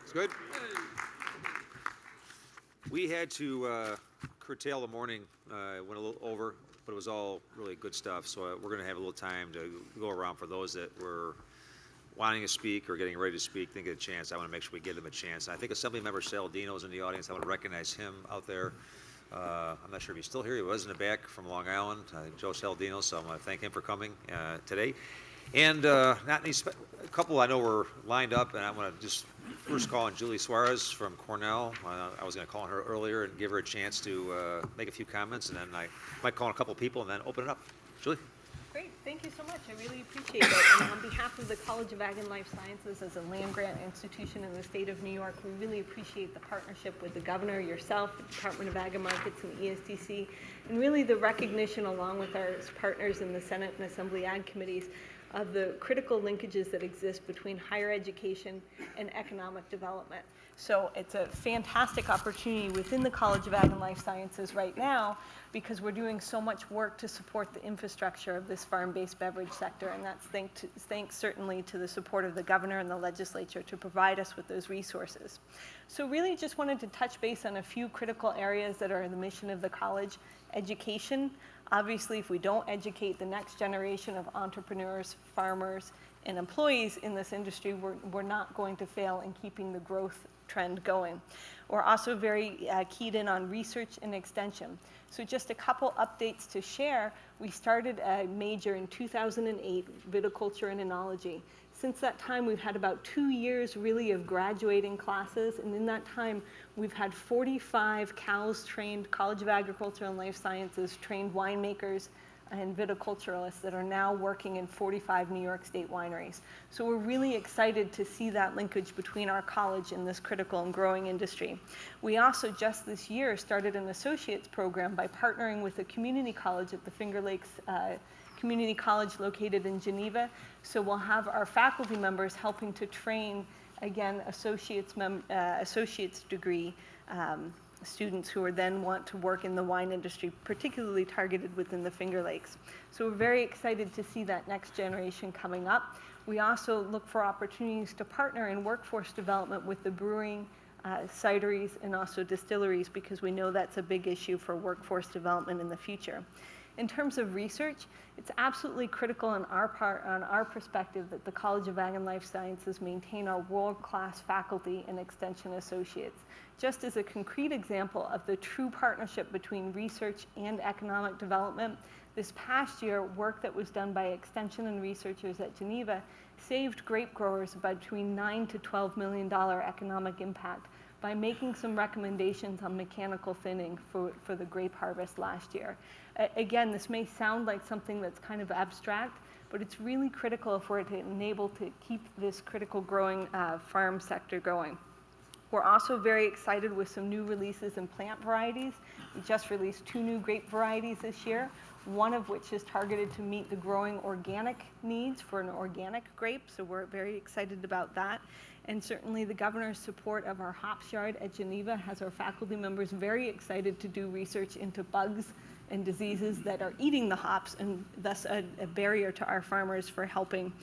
It's good. We had to curtail the morning, went a little over, but it was all really good stuff. So we're going to have a little time to go around for those that were wanting to speak or getting ready to speak, didn't get a chance. I want to make sure we give them a chance. I think Assemblymember Saladino is in the audience. I want to recognize him out there. I'm not sure if he's still here. He was in the back from Long Island, Joe Saladino, so I want to thank him for coming today. And a couple I know were lined up, and I want to just first call on Julie Suarez from Cornell. I was going to call on her earlier and give her a chance to make a few comments, and then I might call on a couple people and then open it up. Julie? Great, thank you so much. I really appreciate it. And on behalf of the College of Ag and Life Sciences as a land-grant institution in the state of New York, we really appreciate the partnership with the governor, yourself, the Department of Ag and Markets, and ESDC, and really the recognition along with our partners in the Senate and Assembly Ag committees of the critical linkages that exist between higher education and economic development. So it's a fantastic opportunity within the College of Ag and Life Sciences right now because we're doing so much work to support the infrastructure of this farm-based beverage sector, and that's thanks certainly to the support of the governor and the legislature to provide us with those resources. So really just wanted to touch base on a few critical areas that are in the mission of the college. Education. Obviously, if we don't educate the next generation of entrepreneurs, farmers, and employees in this industry, we're not going to fail in keeping the growth trend going. We're also very keyed in on research and extension. So just a couple updates to share. We started a major in 2008, viticulture and enology. Since that time, we've had about 2 years really of graduating classes, and in that time, we've had 45 CALS trained, College of Agriculture and Life Sciences trained winemakers and viticulturalists that are now working in 45 New York State wineries. So we're really excited to see that linkage between our college and this critical and growing industry. We also just this year started an associate's program by partnering with a community college at the Finger Lakes Community College located in Geneva. So we'll have our faculty members helping to train, again, associate's degree students who are then want to work in the wine industry, particularly targeted within the Finger Lakes. So we're very excited to see that next generation coming up. We also look for opportunities to partner in workforce development with the brewing, cideries, and also distilleries, because we know that's a big issue for workforce development in the future. In terms of research, it's absolutely critical on our perspective that the College of Ag and Life Sciences maintain our world-class faculty and extension associates. Just as a concrete example of the true partnership between research and economic development, this past year, work that was done by extension and researchers at Geneva saved grape growers between $9 to $12 million economic impact by making some recommendations on mechanical thinning for the grape harvest last year. Again, this may sound like something that's kind of abstract, but it's really critical if we're to enable to keep this critical growing farm sector going. We're also very excited with some new releases in plant varieties. We just released 2 new grape varieties this year, one of which is targeted to meet the growing organic needs for an organic grape, so we're very excited about that. And certainly the governor's support of our hops yard at Geneva has our faculty members very excited to do research into bugs and diseases that are eating the hops, and thus a barrier to our farmers for helping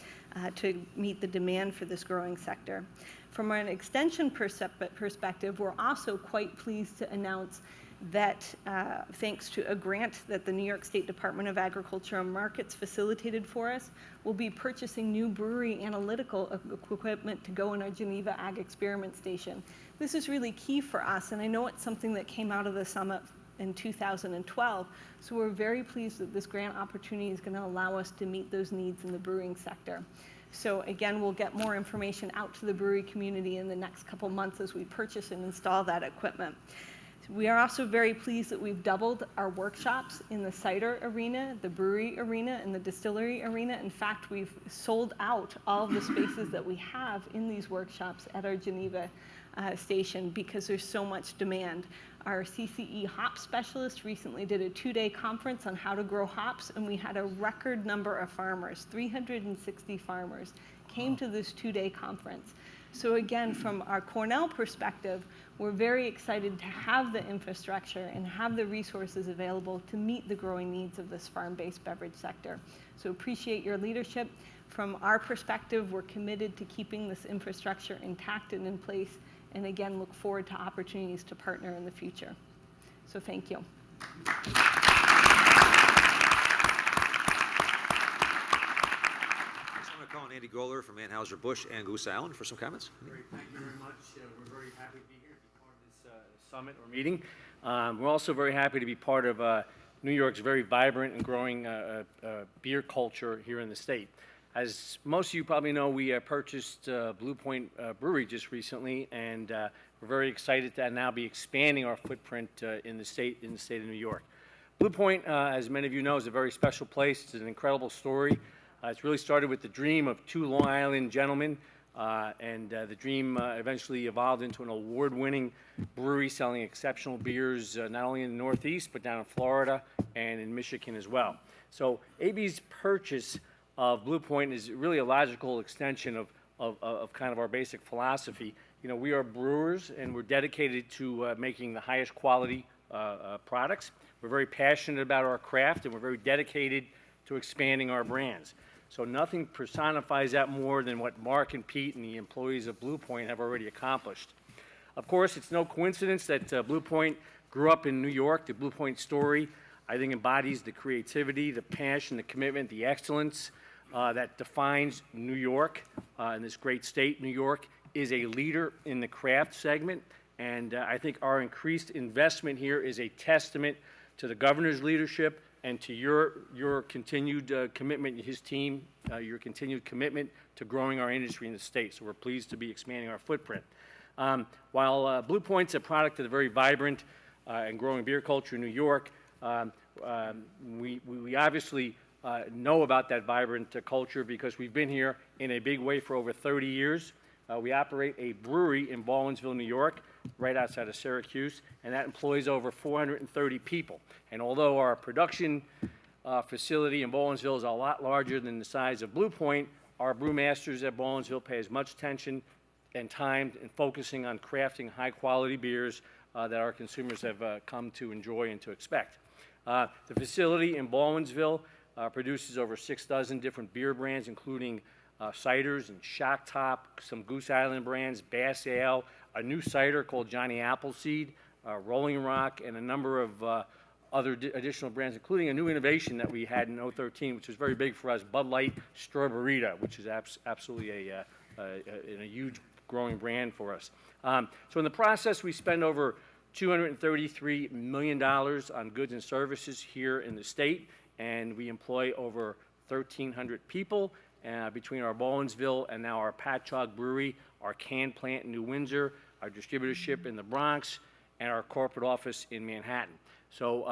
to meet the demand for this growing sector. From an extension perspective, we're also quite pleased to announce that thanks to a grant that the New York State Department of Agriculture and Markets facilitated for us, we'll be purchasing new brewery analytical equipment to go in our Geneva Ag Experiment Station. This is really key for us, and I know it's something that came out of the summit in 2012, so we're very pleased that this grant opportunity is going to allow us to meet those needs in the brewing sector. So again, we'll get more information out to the brewery community in the next couple months as we purchase and install that equipment. We are also very pleased that we've doubled our workshops in the cider arena, the brewery arena, and the distillery arena. In fact, we've sold out all of the spaces that we have in these workshops at our Geneva station because there's so much demand. Our CCE hop specialist recently did a 2-day conference on how to grow hops, and we had a record number of farmers, 360 farmers, came to this 2-day conference. So again, from our Cornell perspective, we're very excited to have the infrastructure and have the resources available to meet the growing needs of this farm-based beverage sector. So appreciate your leadership. From our perspective, we're committed to keeping this infrastructure intact and in place, and again, look forward to opportunities to partner in the future. So thank you. Call on Andy Goller from Anheuser-Busch and Goose Island for some comments. Great, thank you very much. We're very happy to be here to be part of this summit or meeting. We're also very happy to be part of New York's very vibrant and growing beer culture here in the state. As most of you probably know, we purchased Blue Point Brewery just recently, and we're very excited to now be expanding our footprint in the state of New York. Blue Point, as many of you know, is a very special place. It's an incredible story. It's really started with the dream of two Long Island gentlemen, and the dream eventually evolved into an award-winning brewery selling exceptional beers not only in the Northeast, but down in Florida and in Michigan as well. So AB's purchase of Blue Point is really a logical extension of kind of our basic philosophy. You know, we are brewers, and we're dedicated to making the highest quality products. We're very passionate about our craft, and we're very dedicated to expanding our brands. So nothing personifies that more than what Mark and Pete and the employees of Blue Point have already accomplished. Of course, it's no coincidence that Blue Point grew up in New York. The Blue Point story, I think, embodies the creativity, the passion, the commitment, the excellence that defines New York, and this great state. New York is a leader in the craft segment, and I think our increased investment here is a testament to the governor's leadership and to your continued commitment, his team, your continued commitment to growing our industry in the state. So we're pleased to be expanding our footprint. While Blue Point's a product of the very vibrant and growing beer culture in New York, we obviously know about that vibrant culture because we've been here in a big way for over 30 years. We operate a brewery in Baldwinsville, New York, right outside of Syracuse, and that employs over 430 people. And although our production facility in Baldwinsville is a lot larger than the size of Blue Point, our brewmasters at Baldwinsville pay as much attention and time in focusing on crafting high-quality beers that our consumers have come to enjoy and to expect. The facility in Baldwinsville produces over 6 dozen different beer brands, including ciders and Shock Top, some Goose Island brands, Bass Ale, a new cider called Johnny Appleseed, Rolling Rock, and a number of other additional brands, including a new innovation that we had in 2013, which was very big for us, Bud Light Strawberryta, which is absolutely a huge growing brand for us. So in the process, we spend over $233 million on goods and services here in the state, and we employ over 1,300 people between our Baldwinsville and now our Patchogue Brewery, our can plant in New Windsor, our distributorship in the Bronx, and our corporate office in Manhattan. So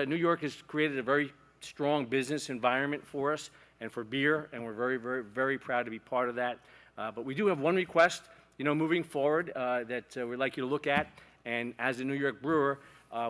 New York has created a very strong business environment for us and for beer, and we're very, very, very proud to be part of that. But we do have one request, moving forward that we'd like you to look at. And as a New York brewer,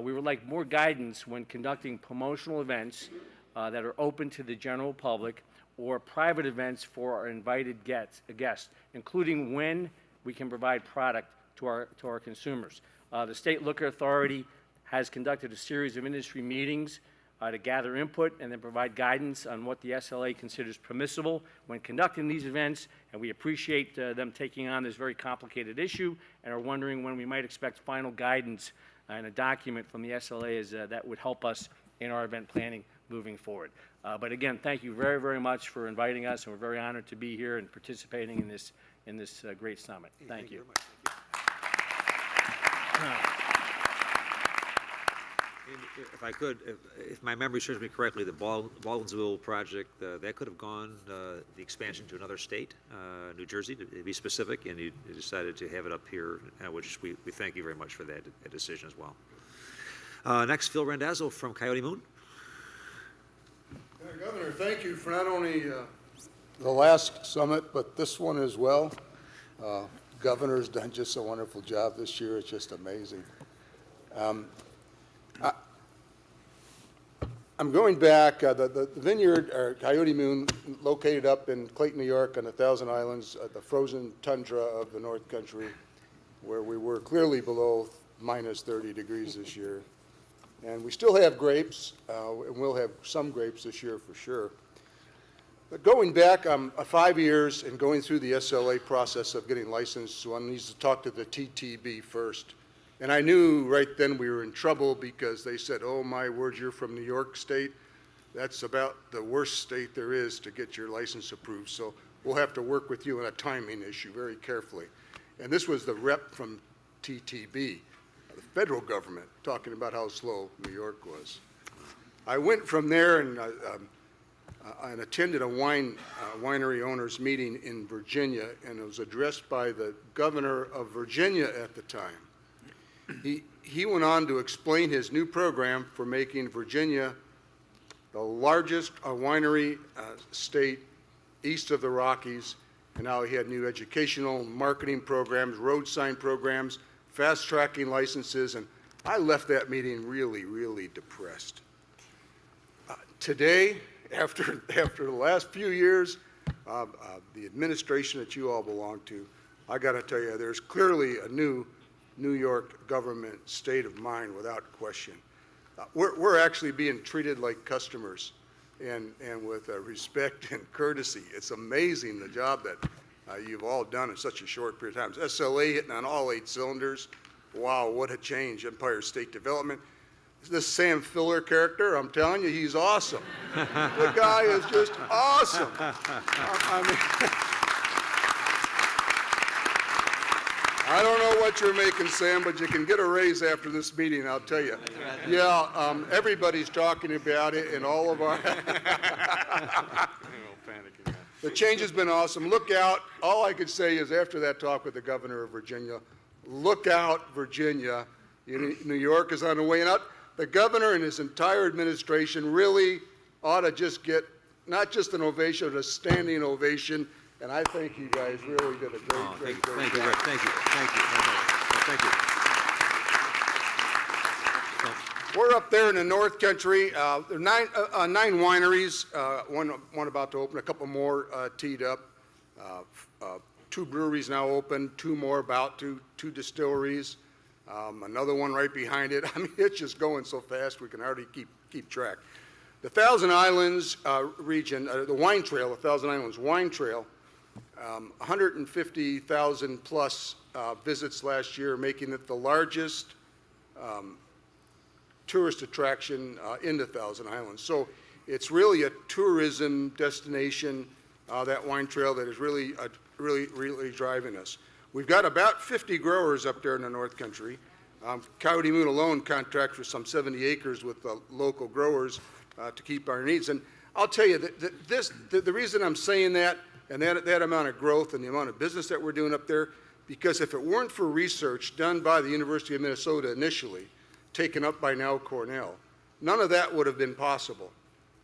we would like more guidance when conducting promotional events that are open to the general public or private events for our invited guests, including when we can provide product to our consumers. The State Liquor Authority has conducted a series of industry meetings to gather input and then provide guidance on what the SLA considers permissible when conducting these events, and we appreciate them taking on this very complicated issue and are wondering when we might expect final guidance and a document from the SLA that would help us in our event planning moving forward. But again, thank you very, very much for inviting us, and we're very honored to be here and participating in this great summit. Thank you. Very much. Thank you. If I could, if my memory serves me correctly, the Baldwinsville project, that could have gone, the expansion to another state, New Jersey, to be specific, and you decided to have it up here, which we thank you very much for that decision as well. Next, Phil Randazzo from Coyote Moon. Governor, thank you for not only the last summit, but this one as well. Governor's done just a wonderful job this year. It's just amazing. I'm going back, the vineyard, or Coyote Moon, located up in Clayton, New York on the Thousand Islands, the frozen tundra of the North Country, where we were clearly below minus 30 degrees this year. And we still have grapes, and we'll have some grapes this year for sure. But going back 5 years and going through the SLA process of getting licensed, one needs to talk to the TTB first. And I knew right then we were in trouble because they said, oh my word, you're from New York State. That's about the worst state there is to get your license approved. So we'll have to work with you on a timing issue very carefully. And this was the rep from TTB, the federal government, talking about how slow New York was. I went from there and attended a winery owners meeting in Virginia, and it was addressed by the governor of Virginia at the time. He went on to explain his new program for making Virginia the largest winery state east of the Rockies, and how he had new educational marketing programs, road sign programs, fast-tracking licenses, and I left that meeting really, really depressed. Today, after the last few years, the administration that you all belong to, I got to tell you, there's clearly a new New York government state of mind without question. We're actually being treated like customers and with respect and courtesy. It's amazing the job that you've all done in such a short period of time. SLA hitting on all 8 cylinders. Wow, what a change. Empire State Development. This Sam Filler character, I'm telling you, he's awesome. The guy is just awesome. I mean, I don't know what you're making, Sam, but you can get a raise after this meeting, I'll tell you. Yeah, everybody's talking about it, and all of our... The change has been awesome. Look out. All I could say is after that talk with the governor of Virginia, look out, Virginia. New York is on the way out. The governor and his entire administration really ought to just get not just an ovation, but a standing ovation. And I think you guys really did a great job. Thank you, Rick. Thank you. Thank you. We're up there in the North Country. There are nine wineries, one about to open, a couple more teed up. 2 breweries now open, 2 more about to, 2 distilleries, another one right behind it. I mean, it's just going so fast we can hardly keep track. The Thousand Islands region, the wine trail, the Thousand Islands wine trail, 150,000 plus visits last year, making it the largest tourist attraction in the Thousand Islands. So it's really a tourism destination, that wine trail, that is really driving us. We've got about 50 growers up there in the North Country. Coyote Moon alone contracts for some 70 acres with the local growers to keep our needs. And I'll tell you, the reason I'm saying that, and that amount of growth and the amount of business that we're doing up there, because if it weren't for research done by the University of Minnesota initially, taken up by now Cornell, none of that would have been possible.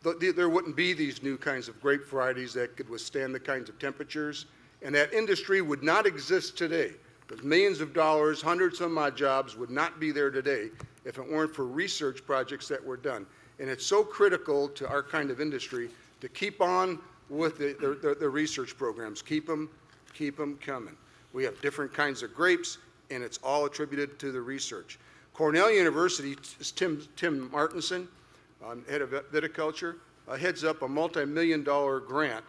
There wouldn't be these new kinds of grape varieties that could withstand the kinds of temperatures, and that industry would not exist today. There's millions of dollars, hundreds of odd jobs would not be there today if it weren't for research projects that were done. And it's so critical to our kind of industry to keep on with the research programs. Keep them coming. We have different kinds of grapes, and it's all attributed to the research. Cornell University, Tim Martinson, head of viticulture, heads up a multi-million-dollar grant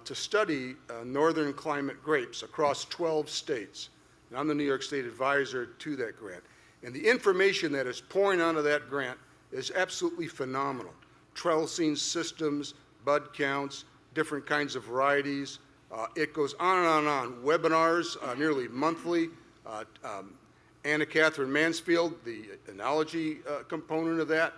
to study northern climate grapes across 12 states. And I'm the New York State advisor to that grant. And the information that is pouring out of that grant is absolutely phenomenal. Trellising systems, bud counts, different kinds of varieties. It goes on and on and on. Webinars nearly monthly. Anna Catherine Mansfield, the enology component of that.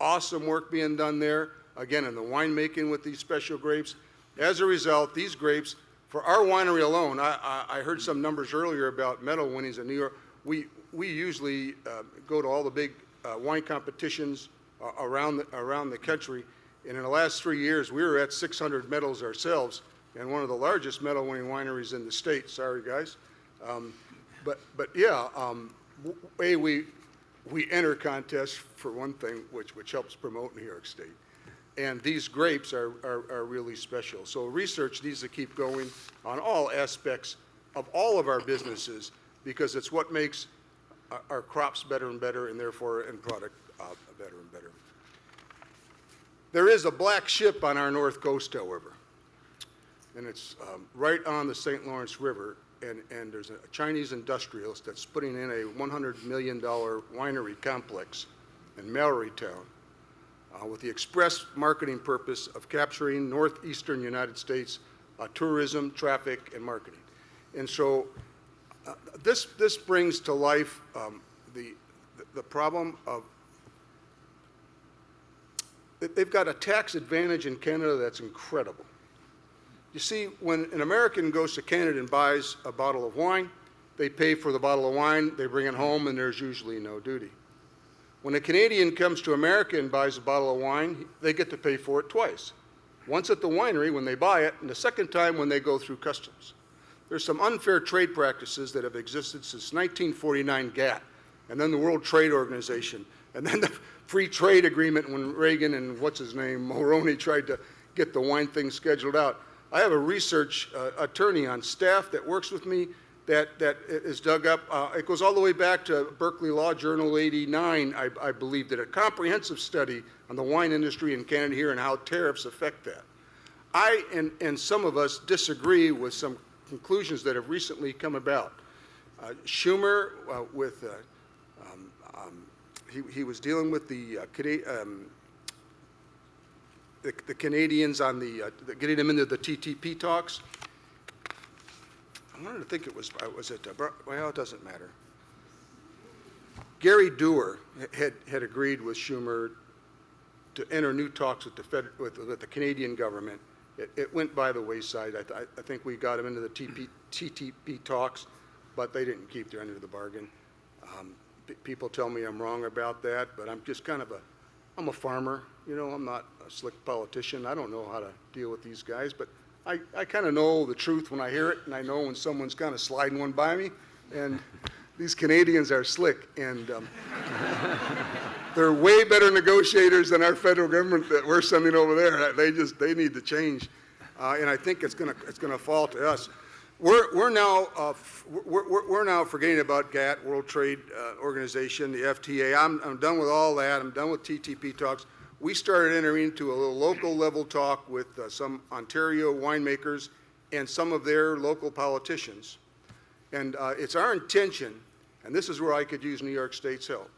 Awesome work being done there. Again, in the winemaking with these special grapes. As a result, these grapes, for our winery alone, I heard some numbers earlier about medal winnings in New York. We usually go to all the big wine competitions around the country. And in the last 3 years, we were at 600 medals ourselves, and one of the largest medal-winning wineries in the state. Sorry, guys. But yeah, we enter contests for one thing, which helps promote New York State. And these grapes are really special. So research needs to keep going on all aspects of all of our businesses, because it's what makes our crops better and better, and therefore end product better and better. There is a black ship on our north coast, however. and it's right on the St. Lawrence River, and there's a Chinese industrialist that's putting in a $100 million winery complex in Mallorytown with the express marketing purpose of capturing northeastern United States tourism, traffic, and marketing. And so this brings to life the problem of they've got a tax advantage in Canada that's incredible. You see, when an American goes to Canada and buys a bottle of wine, they pay for the bottle of wine, they bring it home, and there's usually no duty. When a Canadian comes to America and buys a bottle of wine, they get to pay for it twice. Once at the winery when they buy it, and the second time when they go through customs. There's some unfair trade practices that have existed since 1949 GATT, and then the World Trade Organization, and then the Free Trade Agreement when Reagan and Mulroney tried to get the wine thing scheduled out. I have a research attorney on staff that works with me that is dug up. It goes all the way back to Berkeley Law Journal 89, I believe, did a comprehensive study on the wine industry in Canada here and how tariffs affect that. I and some of us disagree with some conclusions that have recently come about. Schumer he was dealing with the Canadians on getting them into the TTP talks. I wanted to think it was it, well, it doesn't matter. Gary Dewar had agreed with Schumer to enter new talks with the Canadian government. It went by the wayside. I think we got him into the TTP talks, but they didn't keep their end of the bargain. People tell me I'm wrong about that, but I'm just I'm a farmer. You know, I'm not a slick politician. I don't know how to deal with these guys, but I kind of know the truth when I hear it, and I know when someone's kind of sliding one by me, and these Canadians are slick, and they're way better negotiators than our federal government that we're sending over there. They need to change, and I think it's gonna fall to us. We're now forgetting about GATT, World Trade Organization, the FTA. I'm done with all that. I'm done with TTP talks. We started entering into a little local level talk with some Ontario winemakers and some of their local politicians. And it's our intention, and this is where I could use New York State's help.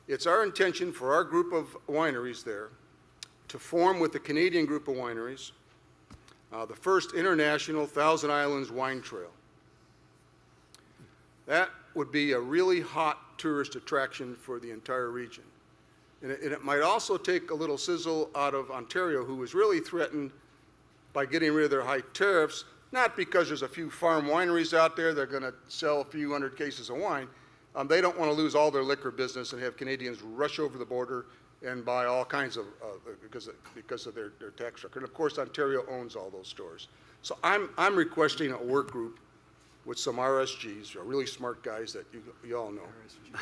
It's our intention for our group of wineries there to form with the Canadian group of wineries the first international Thousand Islands wine trail. That would be a really hot tourist attraction for the entire region. And it might also take a little sizzle out of Ontario, who was really threatened by getting rid of their high tariffs, not because there's a few farm wineries out there that are going to sell a few hundred cases of wine. They don't want to lose all their liquor business and have Canadians rush over the border and buy all kinds of, because of their tax record. And of course, Ontario owns all those stores. So I'm requesting a work group with some RSGs, really smart guys that you all know,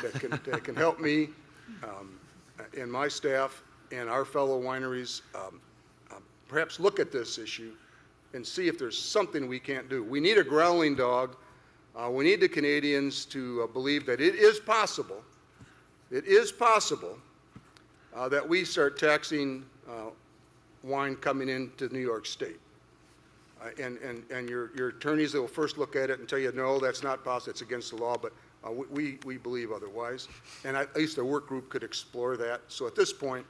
that can help me and my staff and our fellow wineries perhaps look at this issue and see if there's something we can't do. We need a growling dog. We need the Canadians to believe that it is possible that we start taxing wine coming into New York State. And your attorneys will first look at it and tell you, no, that's not possible, it's against the law, but we believe otherwise. And at least a work group could explore that. So at this point,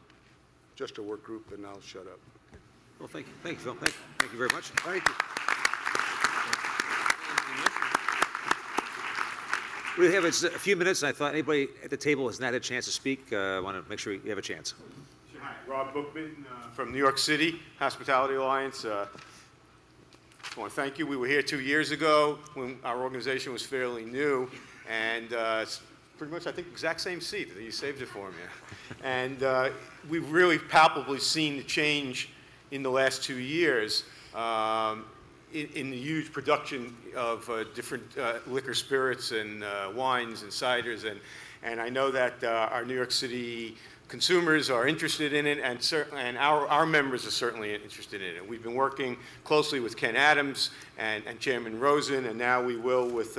just a work group, and I'll shut up. Well, thank you, Phil. Thank you very much. Thank you. We have a few minutes, and I thought anybody at the table has not had a chance to speak. I want to make sure you have a chance. Hi, Rob Bookman from New York City Hospitality Alliance. I want to thank you. We were here 2 years ago when our organization was fairly new, and it's pretty much, I think, exact same seat. You saved it for me. And we've really palpably seen the change in the last 2 years in the huge production of different liquor, spirits, and wines and ciders. And I know that our New York City consumers are interested in it, and our members are certainly interested in it. We've been working closely with Ken Adams and Chairman Rosen, and now we will with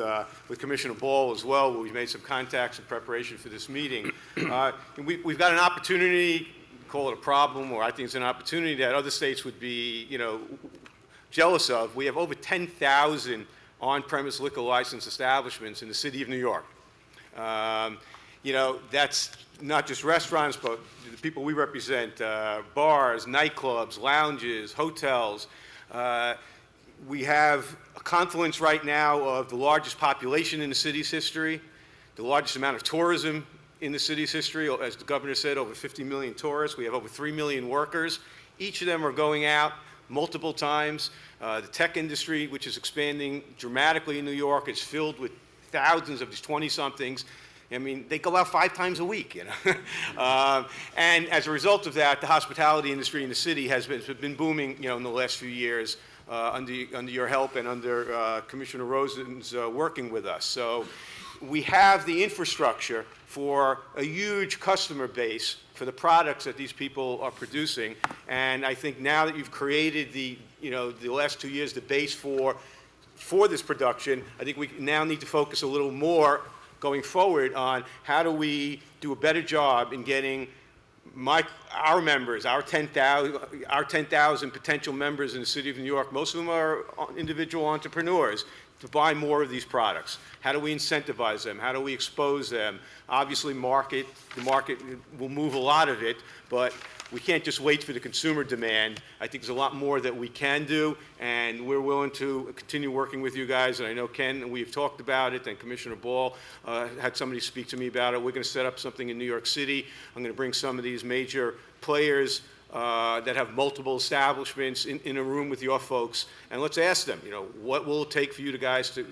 Commissioner Ball as well, where we've made some contacts in preparation for this meeting. We've got an opportunity, call it a problem, or I think it's an opportunity that other states would be, jealous of, we have over 10,000 on-premise liquor license establishments in the city of New York. You know, that's not just restaurants, but the people we represent, bars, nightclubs, lounges, hotels. We have a confluence right now of the largest population in the city's history, the largest amount of tourism in the city's history. As the governor said, over 50 million tourists. We have over 3 million workers. Each of them are going out multiple times. The tech industry, which is expanding dramatically in New York, is filled with thousands of these 20-somethings. I mean, they go out 5 times a week, you know. And as a result of that, the hospitality industry in the city has been booming, you know, in the last few years under your help and under Commissioner Rosen's working with us. So we have the infrastructure for a huge customer base for the products that these people are producing. And I think now that you've created the last 2 years, the base for this production, I think we now need to focus a little more going forward on how do we do a better job in getting our members, our 10,000 potential members in the city of New York. Most of them are individual entrepreneurs, to buy more of these products. How do we incentivize them? How do we expose them? Obviously, the market will move a lot of it, but we can't just wait for the consumer demand. I think there's a lot more that we can do, and we're willing to continue working with you guys. And I know Ken, and we've talked about it, and Commissioner Ball had somebody speak to me about it. We're going to set up something in New York City. I'm going to bring some of these major players that have multiple establishments in a room with your folks, and let's ask them, you know, what will it take for you guys to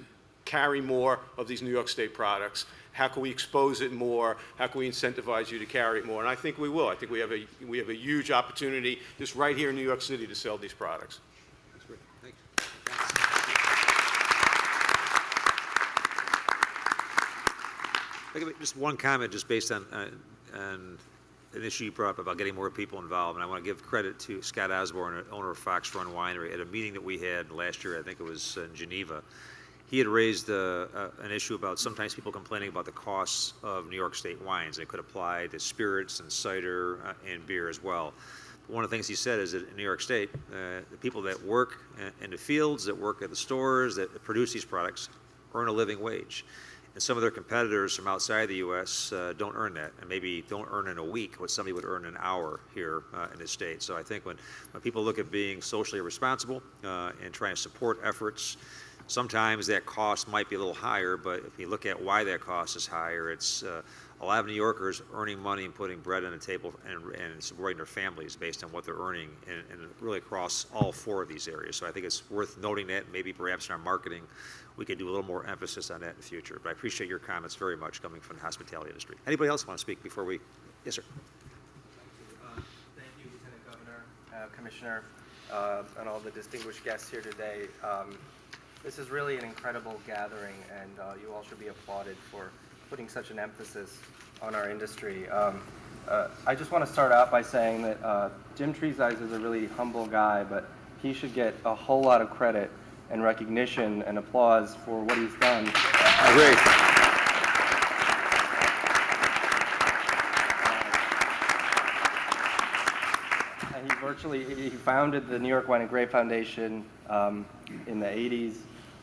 carry more of these New York State products? How can we expose it more? How can we incentivize you to carry it more? And I think we will. I think we have a huge opportunity just right here in New York City to sell these products. That's great. Thank you. I can make just one comment just based on an issue you brought up about getting more people involved, and I want to give credit to Scott Osborne, owner of Fox Run Winery, at a meeting that we had last year. I think it was in Geneva. He had raised an issue about sometimes people complaining about the costs of New York State wines. It could apply to spirits and cider and beer as well. But one of the things he said is that in New York State, the people that work in the fields, that work at the stores, that produce these products, earn a living wage. And some of their competitors from outside the U.S. Don't earn that, and maybe don't earn in a week what somebody would earn in an hour here in this state. So I think when people look at being socially responsible and trying to support efforts, sometimes that cost might be a little higher, but if you look at why that cost is higher, it's a lot of New Yorkers earning money and putting bread on the table and supporting their families based on what they're earning, and really across all 4 of these areas. So I think it's worth noting that. Maybe perhaps in our marketing, we could do a little more emphasis on that in the future. But I appreciate your comments very much coming from the hospitality industry. Anybody else want to speak before we? Yes, sir. Thank you, Lieutenant Governor, Commissioner, and all the distinguished guests here today. This is really an incredible gathering, and you all should be applauded for putting such an emphasis on our industry. I just want to start out by saying that Jim Treesize is a really humble guy, but he should get a whole lot of credit and recognition and applause for what he's done. Great. And he founded the New York Wine and Grape Foundation in the 80s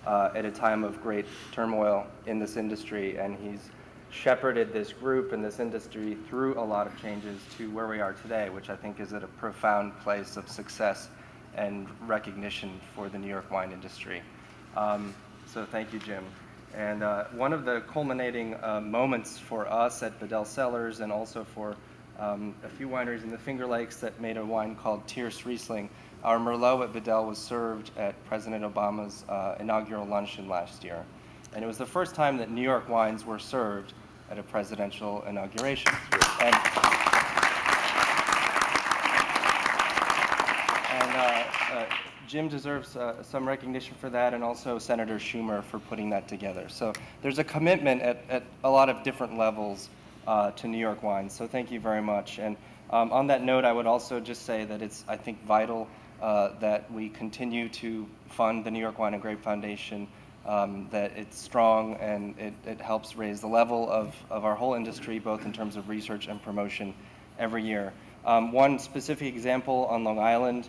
at a time of great turmoil in this industry, and he's shepherded this group and this industry through a lot of changes to where we are today, which I think is at a profound place of success and recognition for the New York wine industry. So thank you, Jim. And one of the culminating moments for us at Bedell Cellars, and also for a few wineries in the Finger Lakes that made a wine called Tierce Riesling, our Merlot at Bedell was served at President Obama's inaugural luncheon last year. And it was the first time that New York wines were served at a presidential inauguration. And Jim deserves some recognition for that, and also Senator Schumer for putting that together. So there's a commitment at a lot of different levels to New York wines. So thank you very much. And on that note, I would also just say that it's, I think, vital that we continue to fund the New York Wine and Grape Foundation, that it's strong, and it helps raise the level of our whole industry, both in terms of research and promotion every year. One specific example on Long Island,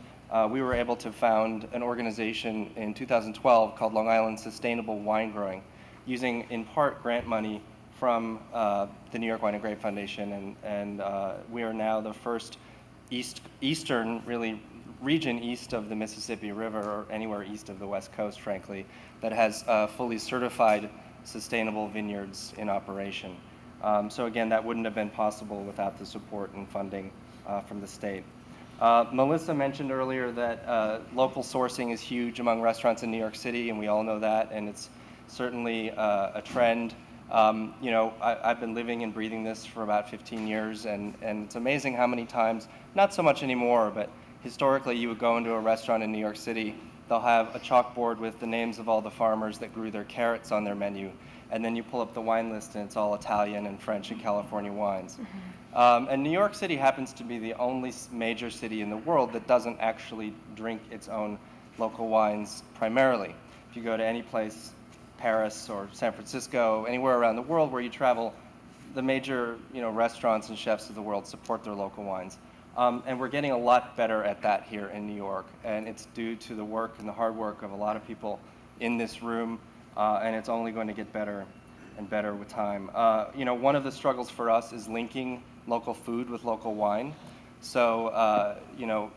we were able to found an organization in 2012 called Long Island Sustainable Wine Growing, using in part grant money from the New York Wine and Grape Foundation, and we are now the first eastern really region east of the Mississippi River, or anywhere east of the West Coast, frankly, that has fully certified sustainable vineyards in operation. So again, that wouldn't have been possible without the support and funding from the state. Melissa mentioned earlier that local sourcing is huge among restaurants in New York City, and we all know that, and it's certainly a trend. You know, I've been living and breathing this for about 15 years, and it's amazing how many times, not so much anymore, but historically you would go into a restaurant in New York City, they'll have a chalkboard with the names of all the farmers that grew their carrots on their menu, and then you pull up the wine list and it's all Italian and French and California wines. And New York City happens to be the only major city in the world that doesn't actually drink its own local wines primarily. If you go to any place, Paris or San Francisco, anywhere around the world where you travel, the major restaurants and chefs of the world support their local wines. And we're getting a lot better at that here in New York, and it's due to the work and the hard work of a lot of people in this room, and it's only going to get better and better with time. One of the struggles for us is linking local food with local wine. So,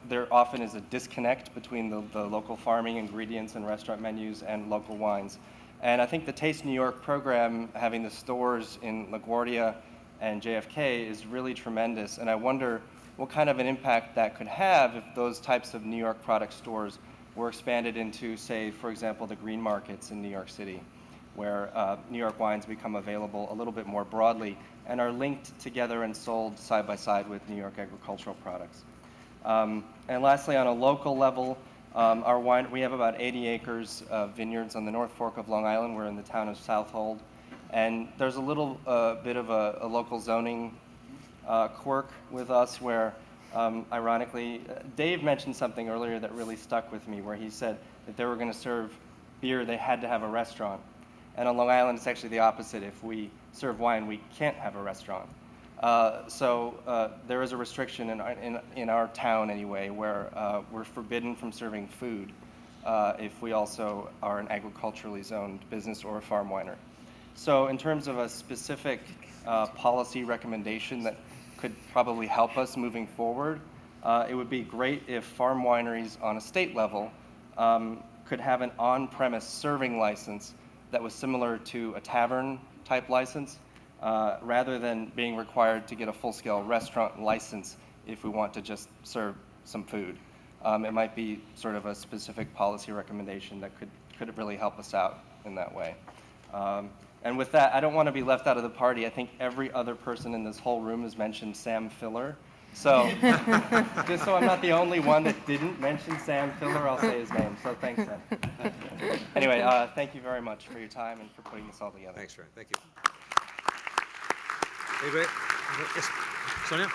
there often is a disconnect between the local farming ingredients and restaurant menus and local wines. And I think the Taste New York program, having the stores in LaGuardia and JFK, is really tremendous. And I wonder what kind of an impact that could have if those types of New York product stores were expanded into, say, for example, the green markets in New York City, where New York wines become available a little bit more broadly and are linked together and sold side by side with New York agricultural products. And lastly, on a local level, we have about 80 acres of vineyards on the North Fork of Long Island. We're in the town of Southold. And there's a little bit of a local zoning quirk with us where, ironically, Dave mentioned something earlier that really stuck with me, where he said if they were going to serve beer, they had to have a restaurant. And on Long Island, it's actually the opposite. If we serve wine, we can't have a restaurant. So there is a restriction in our town anyway, where we're forbidden from serving food if we also are an agriculturally zoned business or a farm winery. So in terms of a specific policy recommendation that could probably help us moving forward, it would be great if farm wineries on a state level could have an on-premise serving license that was similar to a tavern type license, rather than being required to get a full-scale restaurant license if we want to just serve some food. It might be sort of a specific policy recommendation that could really help us out in that way. And with that, I don't want to be left out of the party. I think every other person in this whole room has mentioned Sam Filler. So just so I'm not the only one that didn't mention Sam Filler, I'll say his name. So thanks, Sam. Anyway, thank you very much for your time and for putting this all together. Thanks, Trey. Thank you. Anybody? Yes, Sonia?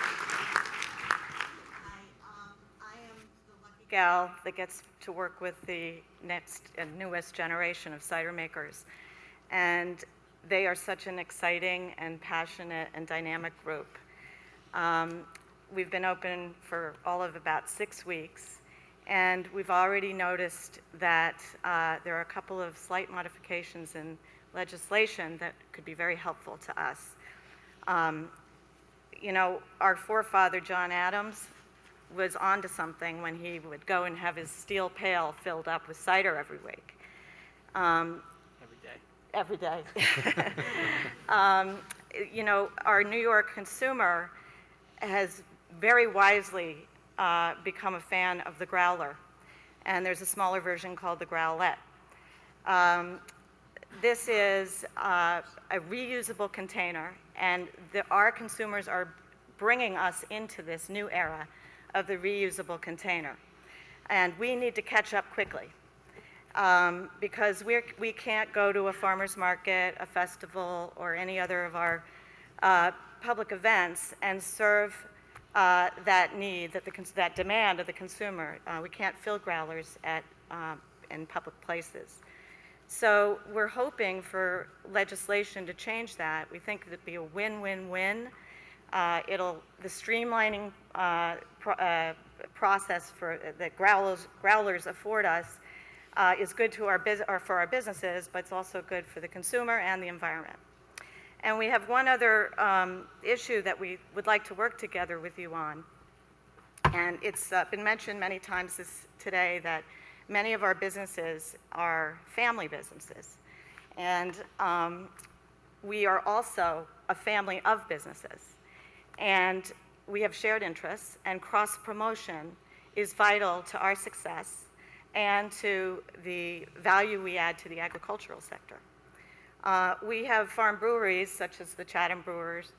I am the lucky gal that gets to work with the next and newest generation of cider makers. And they are such an exciting and passionate and dynamic group. We've been open for all of about 6 weeks, and we've already noticed that there are a couple of slight modifications in legislation that could be very helpful to us. Our forefather, John Adams, was onto something when he would go and have his steel pail filled up with cider every week. Every day. Our New York consumer has very wisely become a fan of the growler, and there's a smaller version called the growlette. This is a reusable container, and our consumers are bringing us into this new era of the reusable container. And we need to catch up quickly because we can't go to a farmer's market, a festival, or any other of our public events and serve that need, that demand of the consumer. We can't fill growlers in public places. So we're hoping for legislation to change that. We think it'd be a win-win-win The streamlining process that growlers afford us is good to for our businesses, but it's also good for the consumer and the environment. And we have one other issue that we would like to work together with you on. And it's been mentioned many times today that many of our businesses are family businesses. And we are also a family of businesses. And we have shared interests, and cross-promotion is vital to our success and to the value we add to the agricultural sector. We have farm breweries, such as the Chatham Brewers,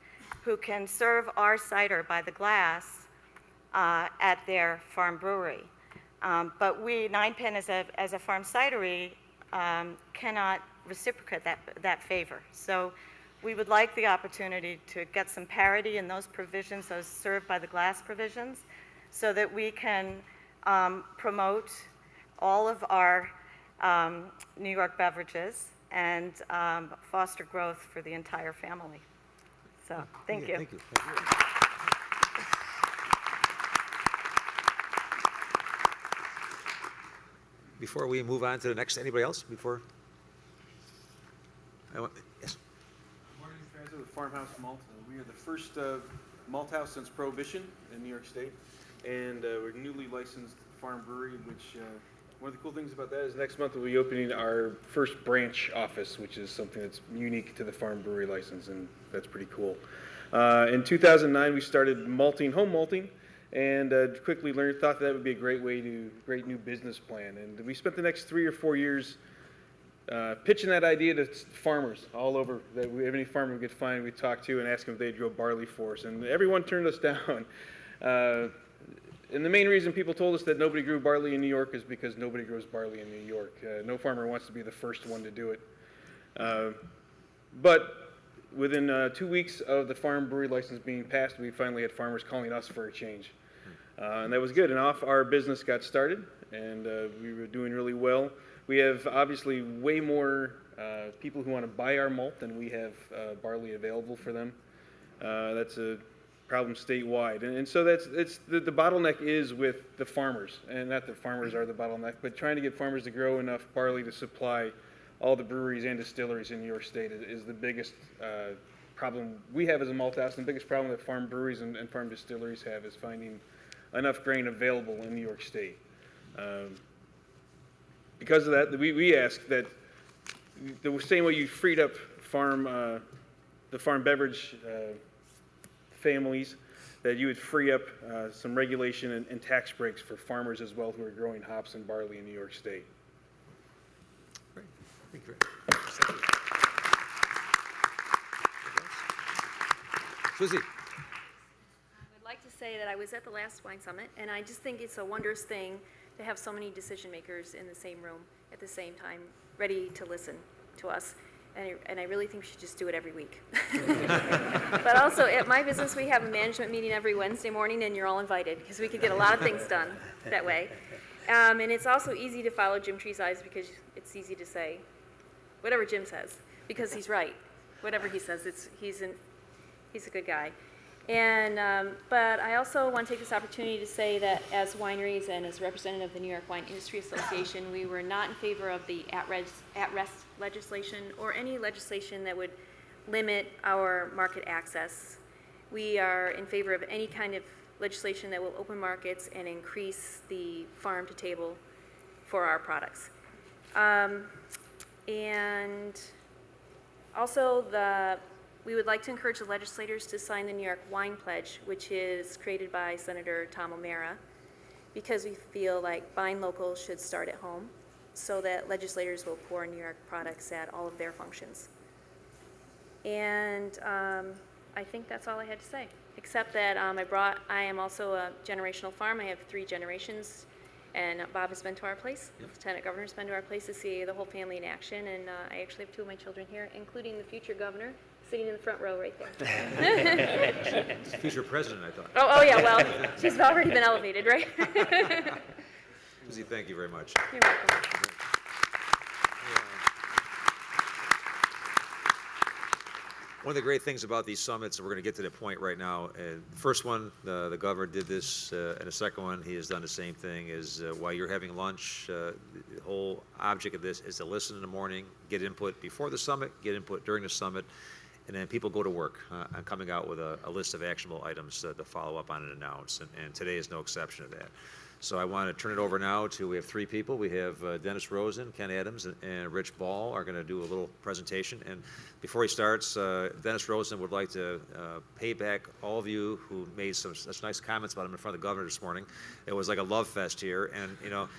who can serve our cider by the glass at their farm brewery. But we, Ninepin, as a farm cidery, cannot reciprocate that favor. So we would like the opportunity to get some parity in those provisions, those served by the glass provisions, so that we can promote all of our New York beverages and foster growth for the entire family. So, thank you. Thank you. Before we move on to the next, anybody else before? Yes. Morning, Fraser with Farmhouse Malt. We are the first malt house since Prohibition in New York State, and we're a newly licensed farm brewery, which one of the cool things about that is next month we'll be opening our first branch office, which is something that's unique to the farm brewery license, and that's pretty cool. In 2009, we started home malting, and quickly thought that would be a great new business plan. And we spent the next 3 or 4 years pitching that idea to farmers all over. Any farmer we could find, we'd talk to and ask them if they'd grow barley for us, and everyone turned us down. And the main reason people told us that nobody grew barley in New York is because nobody grows barley in New York. No farmer wants to be the first one to do it. But within 2 weeks of the farm brewery license being passed, we finally had farmers calling us for a change. And that was good, and off our business got started, and we were doing really well. We have obviously way more people who want to buy our malt than we have barley available for them. That's a problem statewide, and so the bottleneck is with the farmers, and not that farmers are the bottleneck, but trying to get farmers to grow enough barley to supply all the breweries and distilleries in New York State is the biggest problem we have as a malt house, and the biggest problem that farm breweries and farm distilleries have is finding enough grain available in New York State. Because of that, we ask that the same way you freed up the farm beverage families, that you would free up some regulation and tax breaks for farmers as well who are growing hops and barley in New York State. Great. Thank you. Susie. I'd like to say that I was at the last wine summit, and I just think it's a wondrous thing to have so many decision makers in the same room at the same time, ready to listen to us. And I really think we should just do it every week. But also, at my business, we have a management meeting every Wednesday morning, and you're all invited, because we could get a lot of things done that way. And it's also easy to follow Jim Treeside's, because it's easy to say whatever Jim says, because he's right. Whatever he says, he's a good guy. And but I also want to take this opportunity to say that as wineries and as representative of the New York Wine Industry Association, we were not in favor of the at-rest legislation or any legislation that would limit our market access. We are in favor of any kind of legislation that will open markets and increase the farm to table for our products. And also we would like to encourage the legislators to sign the New York Wine Pledge, which is created by Senator Tom O'Mara, because we feel like buying local should start at home, so that legislators will pour New York products at all of their functions. And I think that's all I had to say, except that I am also a generational farm. I have 3 generations, and Bob has been to our place. The Lieutenant Governor's been to our place to see the whole family in action, and I actually have 2 of my children here, including the future governor, sitting in the front row right there. Future president, I thought. Oh yeah, well, she's already been elevated, right? Susie, thank you very much. You're welcome. One of the great things about these summits, and we're going to get to the point right now, the first one, the governor did this, and the second one, he has done the same thing, is while you're having lunch, the whole object of this is to listen in the morning, get input before the summit, get input during the summit, and then people go to work on coming out with a list of actionable items to follow up on and announce, and today is no exception to that. So I want to turn it over now to, we have three people. We have Dennis Rosen, Ken Adams, and Rich Ball are going to do a little presentation. And before he starts, Dennis Rosen would like to pay back all of you who made such nice comments about him in front of the governor this morning. It was like a love fest here. And, you know,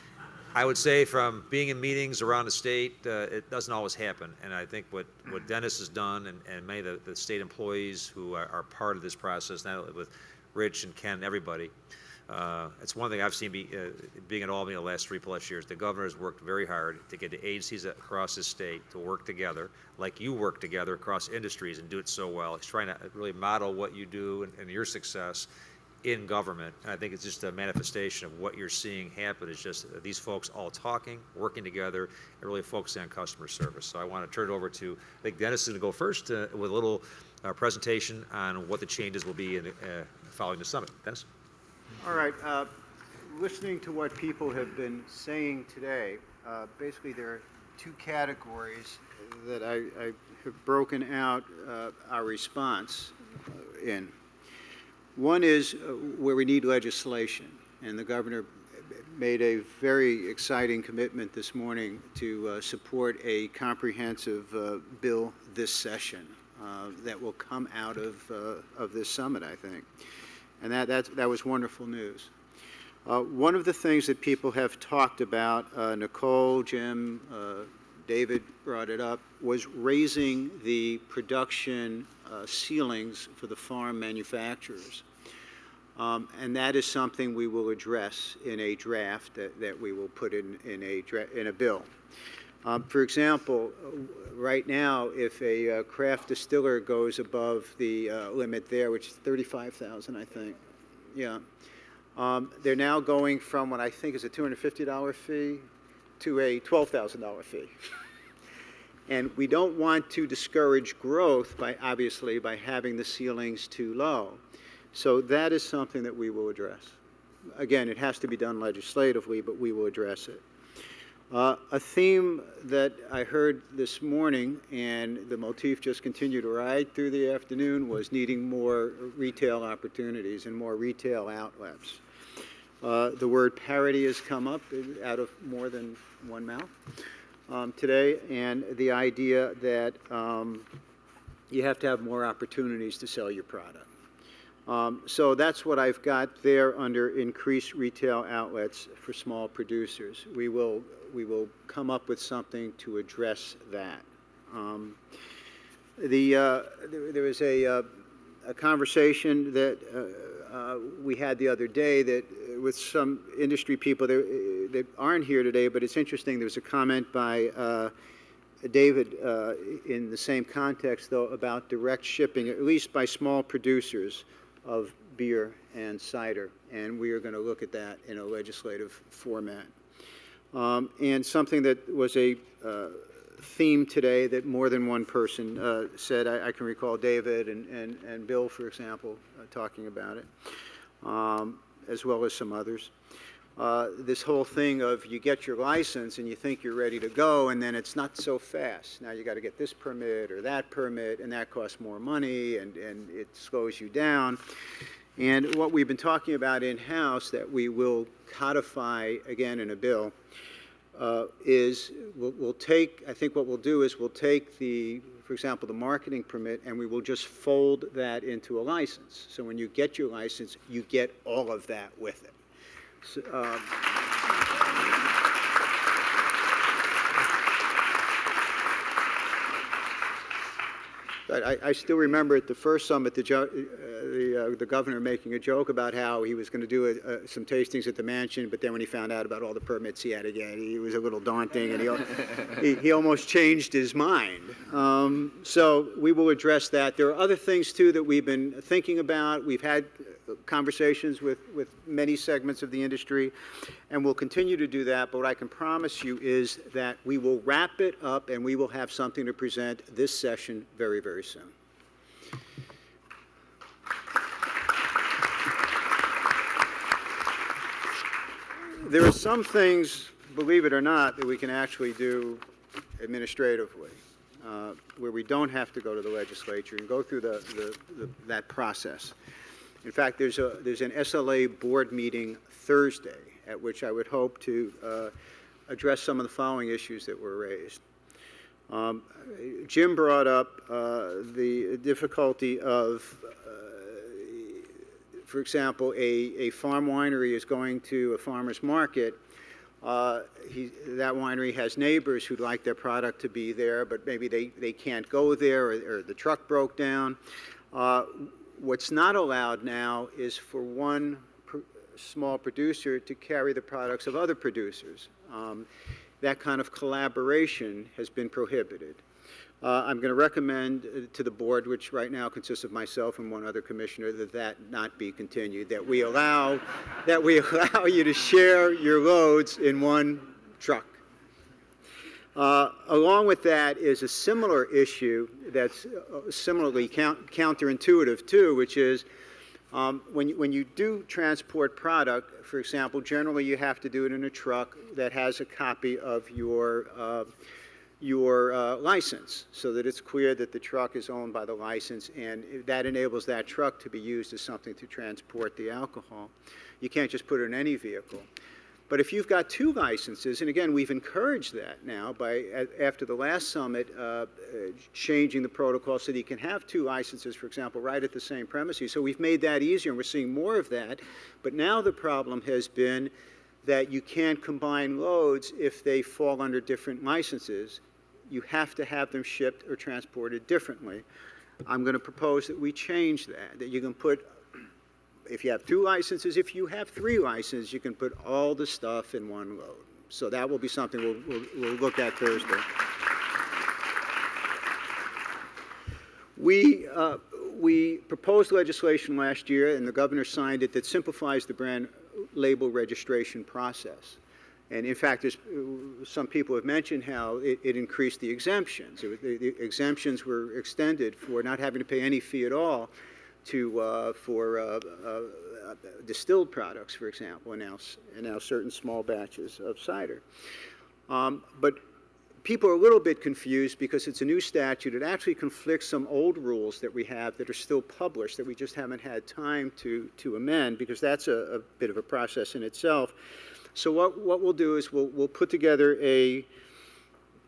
I would say from being in meetings around the state, it doesn't always happen. And I think what Dennis has done, and many of the state employees who are part of this process, not only with Rich and Ken, everybody, it's one thing I've seen being at Albany the last 3+ years. The governor has worked very hard to get the agencies across the state to work together, like you work together across industries and do it so well. He's trying to really model what you do and your success in government. And I think it's just a manifestation of what you're seeing happen. Is just these folks all talking, working together, and really focusing on customer service. So I want to turn it over to, I think Dennis is going to go first with a little presentation on what the changes will be following the summit. Dennis? All right. Listening to what people have been saying today, basically there are two categories that I have broken out our response in. One is where we need legislation, and the governor made a very exciting commitment this morning to support a comprehensive bill this session that will come out of this summit, I think. And that was wonderful news. One of the things that people have talked about, Nicole, Jim, David brought it up, was raising the production ceilings for the farm manufacturers. And that is something we will address in a draft that we will put in a bill. For example, right now, if a craft distiller goes above the limit there, which is 35,000, I think, yeah, they're now going from what I think is a $250 fee to a $12,000 fee. And we don't want to discourage growth obviously by having the ceilings too low. So that is something that we will address. Again, it has to be done legislatively, but we will address it. A theme that I heard this morning, and the motif just continued right through the afternoon, was needing more retail opportunities and more retail outlets. The word parity has come up out of more than one mouth today, and the idea that you have to have more opportunities to sell your product. So that's what I've got there under increased retail outlets for small producers. We will come up with something to address that. There was a conversation that we had the other day that with some industry people that aren't here today, but it's interesting. There was a comment by David in the same context, though, about direct shipping, at least by small producers of beer and cider, and we are going to look at that in a legislative format. And something that was a theme today that more than one person said, I can recall David and Bill, for example, talking about it, as well as some others. This whole thing of you get your license and you think you're ready to go, and then it's not so fast. Now you got to get this permit or that permit, and that costs more money, and it slows you down. And what we've been talking about in-house that we will codify again in a bill is we'll take, I think what we'll do is we'll take for example, the marketing permit, and we will just fold that into a license. So when you get your license, you get all of that with it. So, I still remember at the first summit the governor making a joke about how he was going to do some tastings at the mansion, but then when he found out about all the permits he had to get, he was a little daunting, and he almost changed his mind. So we will address that. There are other things, too, that we've been thinking about. We've had conversations with many segments of the industry, and we'll continue to do that. But what I can promise you is that we will wrap it up, and we will have something to present this session very, very soon. there are some things, believe it or not, that we can actually do administratively, where we don't have to go to the legislature and go through that process. In fact, there's an SLA board meeting Thursday at which I would hope to address some of the following issues that were raised. Jim brought up the difficulty of, for example, a farm winery is going to a farmer's market. That winery has neighbors who'd like their product to be there, but maybe they can't go there, or the truck broke down. What's not allowed now is for one small producer to carry the products of other producers. That kind of collaboration has been prohibited. I'm going to recommend to the board, which right now consists of myself and one other commissioner, that not be continued, that we allow you to share your loads in one truck. Along with that is a similar issue that's similarly counterintuitive too, which is when you do transport product, for example, generally you have to do it in a truck that has a copy of your license, so that it's clear that the truck is owned by the license, and that enables that truck to be used as something to transport the alcohol. You can't just put it in any vehicle. But if you've got two licenses, and again, we've encouraged that now by, after the last summit, changing the protocol so that you can have two licenses, for example, right at the same premises. So we've made that easier, and we're seeing more of that. But now the problem has been that you can't combine loads if they fall under different licenses. You have to have them shipped or transported differently. I'm going to propose that we change that you can put, if you have two licenses, if you have three licenses, you can put all the stuff in one load. So that will be something we'll look at Thursday. We proposed legislation last year, and the governor signed it, that simplifies the brand label registration process. And in fact, some people have mentioned how it increased the exemptions. The exemptions were extended for not having to pay any fee at all for distilled products, for example, and now certain small batches of cider. But people are a little bit confused because it's a new statute. It actually conflicts some old rules that we have that are still published that we just haven't had time to amend, because that's a bit of a process in itself. So what we'll do is we'll put together an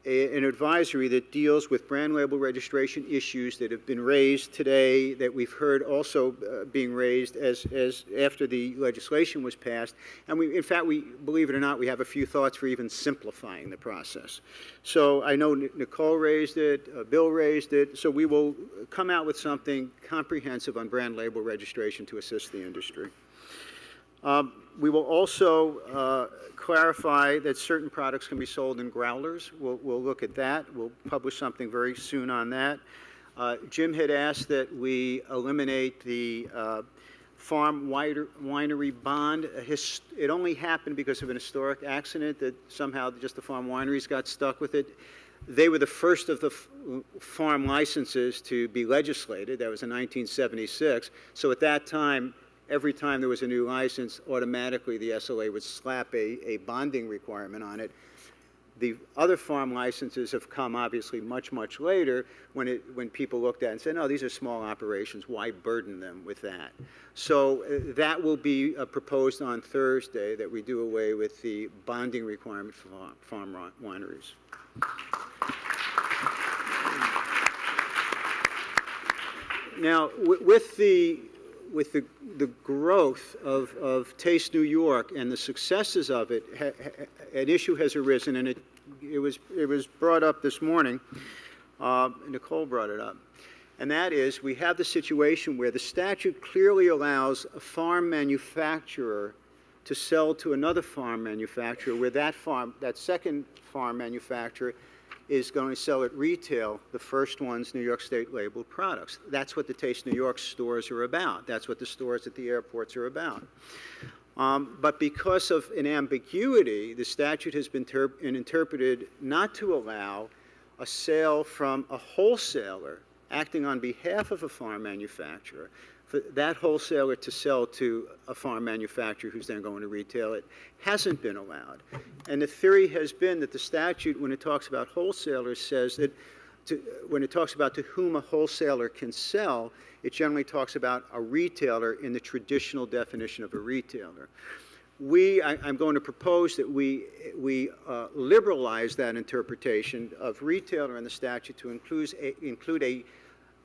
advisory that deals with brand label registration issues that have been raised today, that we've heard also being raised as after the legislation was passed. And in fact, believe it or not, we have a few thoughts for even simplifying the process. So I know Nicole raised it, Bill raised it, so we will come out with something comprehensive on brand label registration to assist the industry. We will also clarify that certain products can be sold in growlers. We'll look at that. We'll publish something very soon on that. Jim had asked that we eliminate the farm winery bond. It only happened because of an historic accident that somehow just the farm wineries got stuck with it. They were the first of the farm licenses to be legislated. That was in 1976. So at that time, every time there was a new license, automatically the SLA would slap a bonding requirement on it. The other farm licenses have come obviously much, much later when people looked at it and said, no, these are small operations, why burden them with that? So that will be proposed on Thursday, that we do away with the bonding requirement for farm wineries. Now, with the growth of Taste New York and the successes of it, an issue has arisen, and it was brought up this morning. Nicole brought it up, and that is we have the situation where the statute clearly allows a farm manufacturer to sell to another farm manufacturer, where that second farm manufacturer is going to sell at retail the first one's New York State labeled products. That's what the Taste New York stores are about. That's what the stores at the airports are about. But because of an ambiguity, the statute has been interpreted not to allow a sale from a wholesaler acting on behalf of a farm manufacturer, for that wholesaler to sell to a farm manufacturer who's then going to retail it, hasn't been allowed. And the theory has been that the statute, when it talks about wholesalers, says that when it talks about to whom a wholesaler can sell, it generally talks about a retailer in the traditional definition of a retailer. I'm going to propose that we liberalize that interpretation of retailer in the statute to include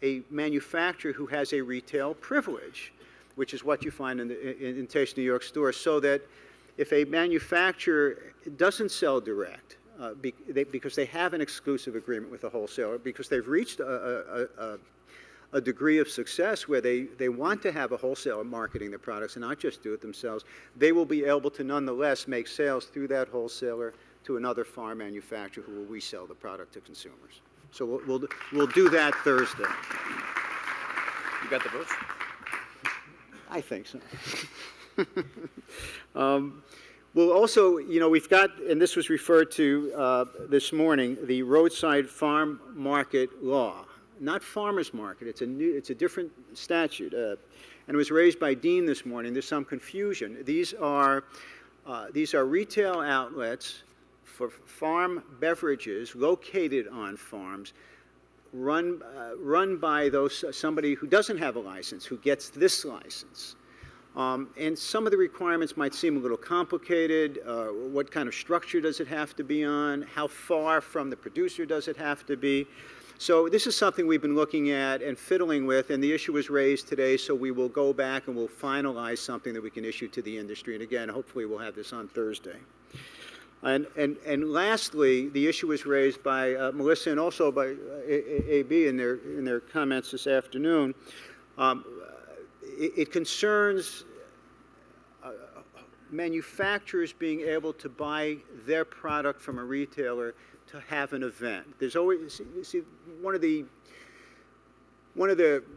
a manufacturer who has a retail privilege, which is what you find in Taste New York stores, so that if a manufacturer doesn't sell direct, because they have an exclusive agreement with a wholesaler, because they've reached a degree of success where they want to have a wholesaler marketing their products and not just do it themselves, they will be able to nonetheless make sales through that wholesaler to another farm manufacturer who will resell the product to consumers. So we'll do that Thursday. You got the votes? I think so. We'll also, we've got, and this was referred to this morning, the roadside farm market law. Not farmer's market. It's a different statute, and it was raised by Dean this morning. There's some confusion. These are retail outlets for farm beverages located on farms, run by somebody who doesn't have a license, who gets this license. And some of the requirements might seem a little complicated. What kind of structure does it have to be on? How far from the producer does it have to be? So this is something we've been looking at and fiddling with, and the issue was raised today, so we will go back and we'll finalize something that we can issue to the industry. And again, hopefully we'll have this on Thursday. And lastly, the issue was raised by Melissa and also by AB in their comments this afternoon. It concerns manufacturers being able to buy their product from a retailer to have an event. There's always, see, one of the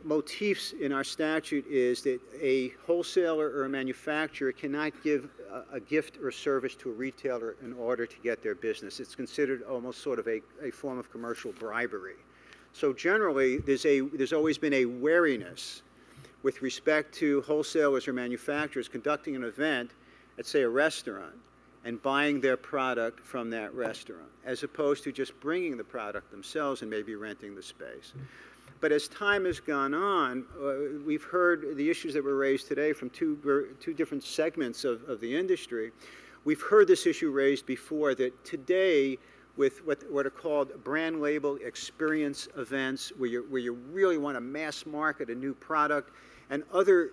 motifs in our statute is that a wholesaler or a manufacturer cannot give a gift or service to a retailer in order to get their business. It's considered almost sort of a form of commercial bribery. So generally, there's always been a wariness with respect to wholesalers or manufacturers conducting an event at, say, a restaurant and buying their product from that restaurant, as opposed to just bringing the product themselves and maybe renting the space. But as time has gone on, we've heard the issues that were raised today from two different segments of the industry. We've heard this issue raised before, that today, with what are called brand label experience events, where you really want to mass market a new product, and other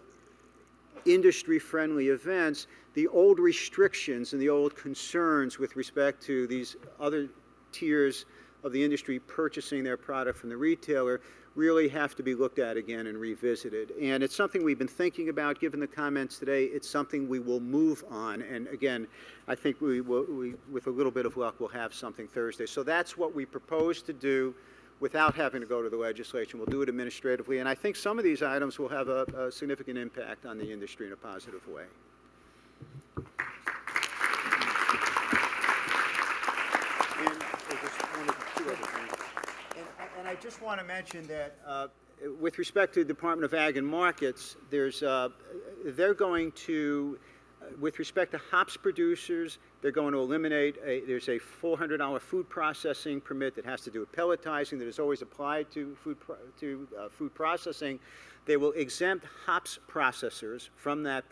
industry-friendly events, the old restrictions and the old concerns with respect to these other tiers of the industry purchasing their product from the retailer really have to be looked at again and revisited. And it's something we've been thinking about. Given the comments today, it's something we will move on. And again, I think we with a little bit of luck, we'll have something Thursday. So that's what we propose to do without having to go to the legislature. We'll do it administratively. And I think some of these items will have a significant impact on the industry in a positive way. And I just want to mention that with respect to the Department of Ag and Markets, they're going to, with respect to hops producers, they're going to eliminate there's a $400 food processing permit that has to do with pelletizing that is always applied to food processing. They will exempt hops processors from that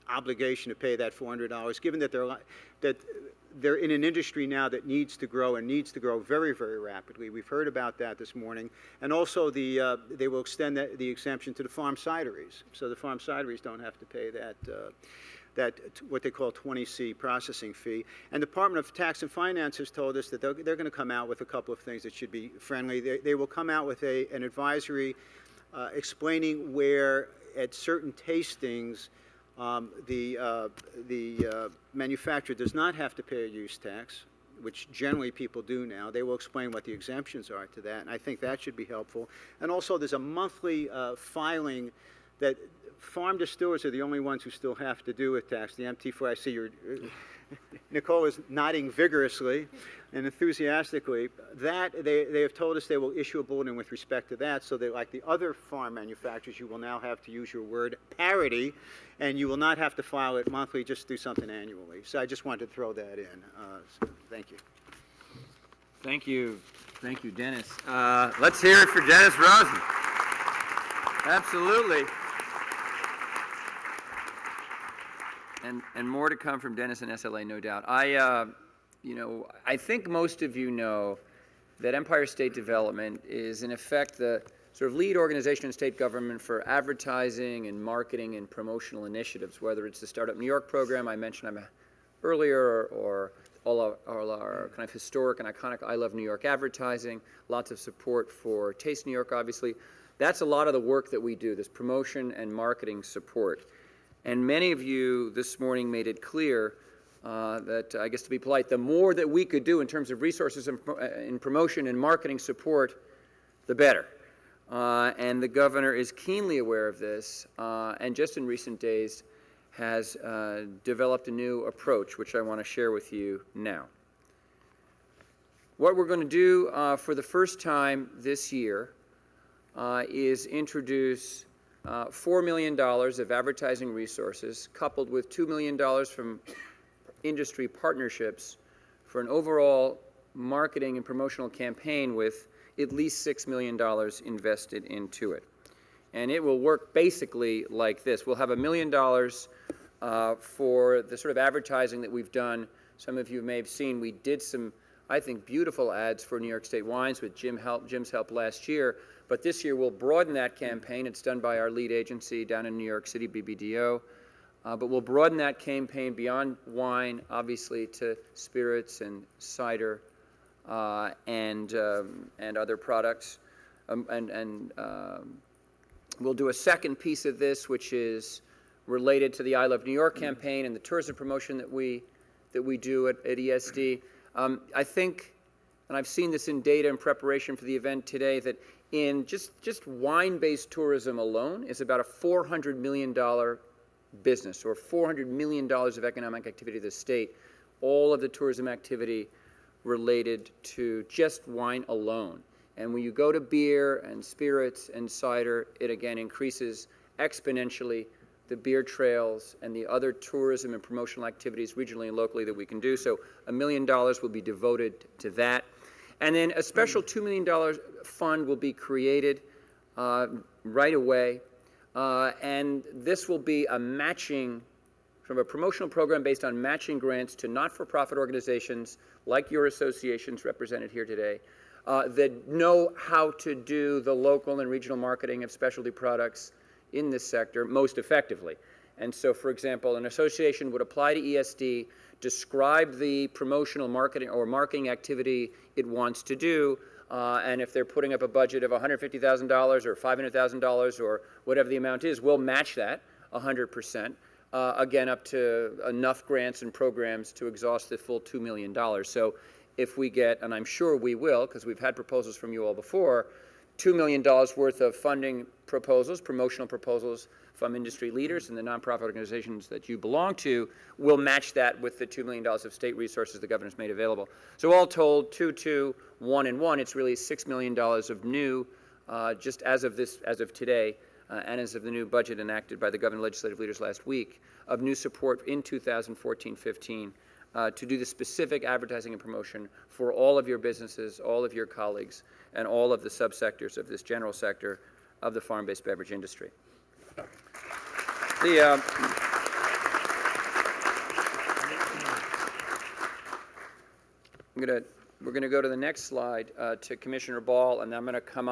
obligation to pay that $400, given that they're in an industry now that needs to grow and needs to grow very, very rapidly. We've heard about that this morning. And also they will extend the exemption to the farm cideries. So the farm cideries don't have to pay that what they call 20C processing fee. And the Department of Tax and Finance has told us that they're going to come out with a couple of things that should be friendly. They will come out with an advisory explaining where at certain tastings the manufacturer does not have to pay a use tax, which generally people do now. They will explain what the exemptions are to that, and I think that should be helpful. And also there's a monthly filing that farm distillers are the only ones who still have to do with tax. The MT4, I see you're, Nicole is nodding vigorously and enthusiastically. That, they have told us they will issue a bulletin with respect to that, so that like the other farm manufacturers, you will now have to use your word parity, and you will not have to file it monthly, just do something annually. So I just wanted to throw that in. So thank you. Thank you. Thank you, Dennis. Let's hear it for Dennis Rosen. Absolutely. And more to come from Dennis and SLA, no doubt. I think most of you know that Empire State Development is, in effect, the sort of lead organization in state government for advertising and marketing and promotional initiatives, whether it's the Startup New York program I mentioned earlier, or all our kind of historic and iconic I Love New York advertising, lots of support for Taste New York, obviously. That's a lot of the work that we do, this promotion and marketing support. And many of you this morning made it clear that, I guess to be polite, the more that we could do in terms of resources in promotion and marketing support, the better. And the governor is keenly aware of this, and just in recent days has developed a new approach, which I want to share with you now. What we're going to do for the first time this year is introduce $4 million of advertising resources, coupled with $2 million from industry partnerships, for an overall marketing and promotional campaign with at least $6 million invested into it. And it will work basically like this. We'll have $1 million for the sort of advertising that we've done. Some of you may have seen, we did some, I think, beautiful ads for New York State Wines with Jim's help last year. But this year we'll broaden that campaign. It's done by our lead agency down in New York City, BBDO. But we'll broaden that campaign beyond wine, obviously, to spirits and cider and other products. We'll do a second piece of this, which is related to the I Love New York campaign and the tourism promotion that we do at ESD. I think, and I've seen this in data in preparation for the event today, that in just wine-based tourism alone is about a $400 million business, or $400 million of economic activity of the state, all of the tourism activity related to just wine alone. And when you go to beer and spirits and cider, it again increases exponentially the beer trails and the other tourism and promotional activities regionally and locally that we can do. So $1 million will be devoted to that. And then a special $2 million fund will be created right away. And this will be a matching, from a promotional program based on matching grants to not-for-profit organizations like your associations represented here today that know how to do the local and regional marketing of specialty products in this sector most effectively. And so, for example, an association would apply to ESD, describe the promotional marketing or marketing activity it wants to do, and if they're putting up a budget of $150,000 or $500,000 or whatever the amount is, we'll match that 100%, again, up to enough grants and programs to exhaust the full $2 million. So if we get, and I'm sure we will, because we've had proposals from you all before, $2 million worth of funding proposals, promotional proposals from industry leaders and the nonprofit organizations that you belong to, will match that with the $2 million of state resources the governor's made available. So all told, 2, 1, and 1, it's really $6 million of new, just as of today, and as of the new budget enacted by the governor and legislative leaders last week, of new support in 2014-15 to do the specific advertising and promotion for all of your businesses, all of your colleagues, and all of the subsectors of this general sector of the farm-based beverage industry. We're going to go to the next slide to Commissioner Ball, and I'm going to come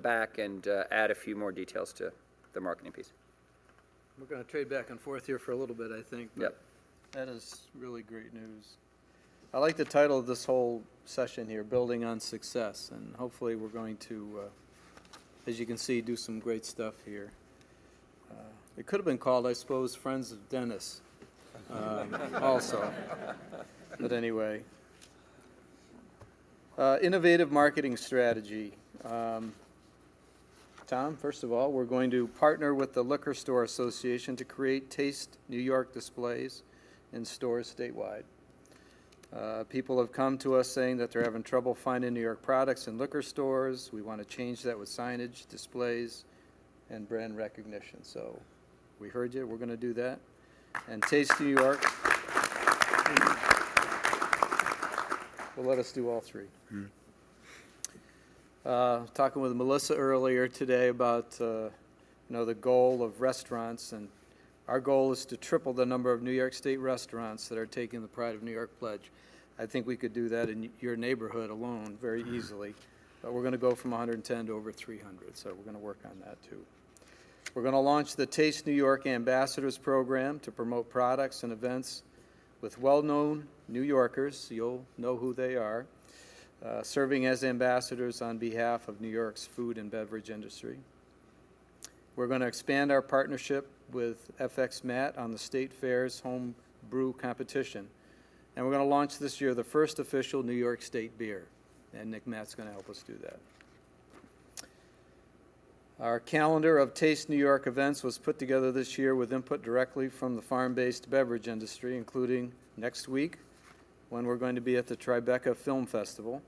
back and add a few more details to the marketing piece. We're going to trade back and forth here for a little bit, I think. Yep. That is really great news. I like the title of this whole session here, Building on Success, and hopefully we're going to, as you can see, do some great stuff here. It could have been called, I suppose, Friends of Dennis also. But anyway. Innovative marketing strategy. Tom, first of all, we're going to partner with the Liquor Store Association to create Taste New York displays in stores statewide. People have come to us saying that they're having trouble finding New York products in liquor stores. We want to change that with signage, displays, and brand recognition. So we heard you. We're going to do that. And Taste New York will let us do all three. Talking with Melissa earlier today about the goal of restaurants, and our goal is to triple the number of New York State restaurants that are taking the Pride of New York pledge. I think we could do that in your neighborhood alone very easily, but we're going to go from 110 to over 300, so we're going to work on that too. We're going to launch the Taste New York Ambassadors Program to promote products and events with well-known New Yorkers, you'll know who they are, serving as ambassadors on behalf of New York's food and beverage industry. We're going to expand our partnership with FX Matt on the State Fair's home brew competition. And we're going to launch this year the first official New York State beer. And Nick Matt's going to help us do that. Our calendar of Taste New York events was put together this year with input directly from the farm-based beverage industry, including next week, when we're going to be at the Tribeca Film Festival.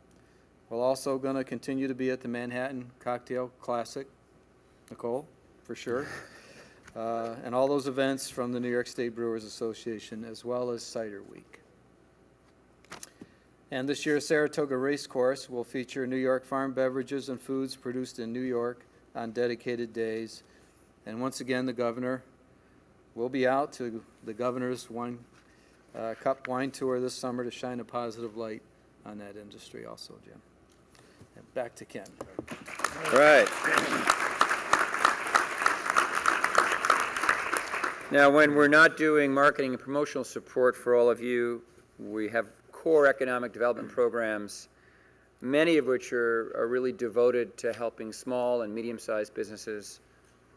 We're also going to continue to be at the Manhattan Cocktail Classic, Nicole, for sure. And all those events from the New York State Brewers Association, as well as Cider Week. And this year's Saratoga Race Course will feature New York farm beverages and foods produced in New York on dedicated days. And once again, the governor will be out to the governor's cup wine tour this summer to shine a positive light on that industry also, Jim. And back to Ken. All right. Now, when we're not doing marketing and promotional support for all of you, we have core economic development programs, many of which are really devoted to helping small and medium-sized businesses,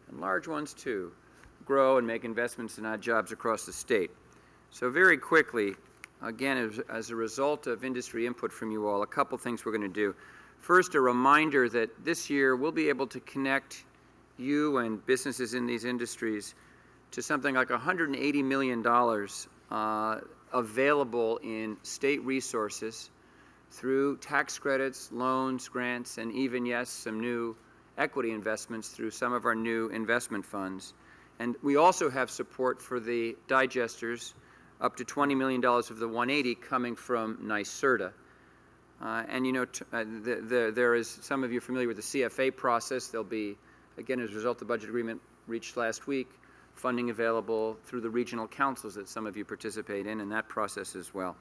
and large ones too, grow and make investments in odd jobs across the state. So very quickly, again, as a result of industry input from you all, a couple things we're going to do. First, a reminder that this year we'll be able to connect you and businesses in these industries to something like $180 million available in state resources through tax credits, loans, grants, and even, yes, some new equity investments through some of our new investment funds. And we also have support for the digesters, up to $20 million of the 180 coming from NYSERDA. And you know, there is, some of you are familiar with the CFA process. There'll be, again, as a result of the budget agreement reached last week, funding available through the regional councils that some of you participate in that process as well.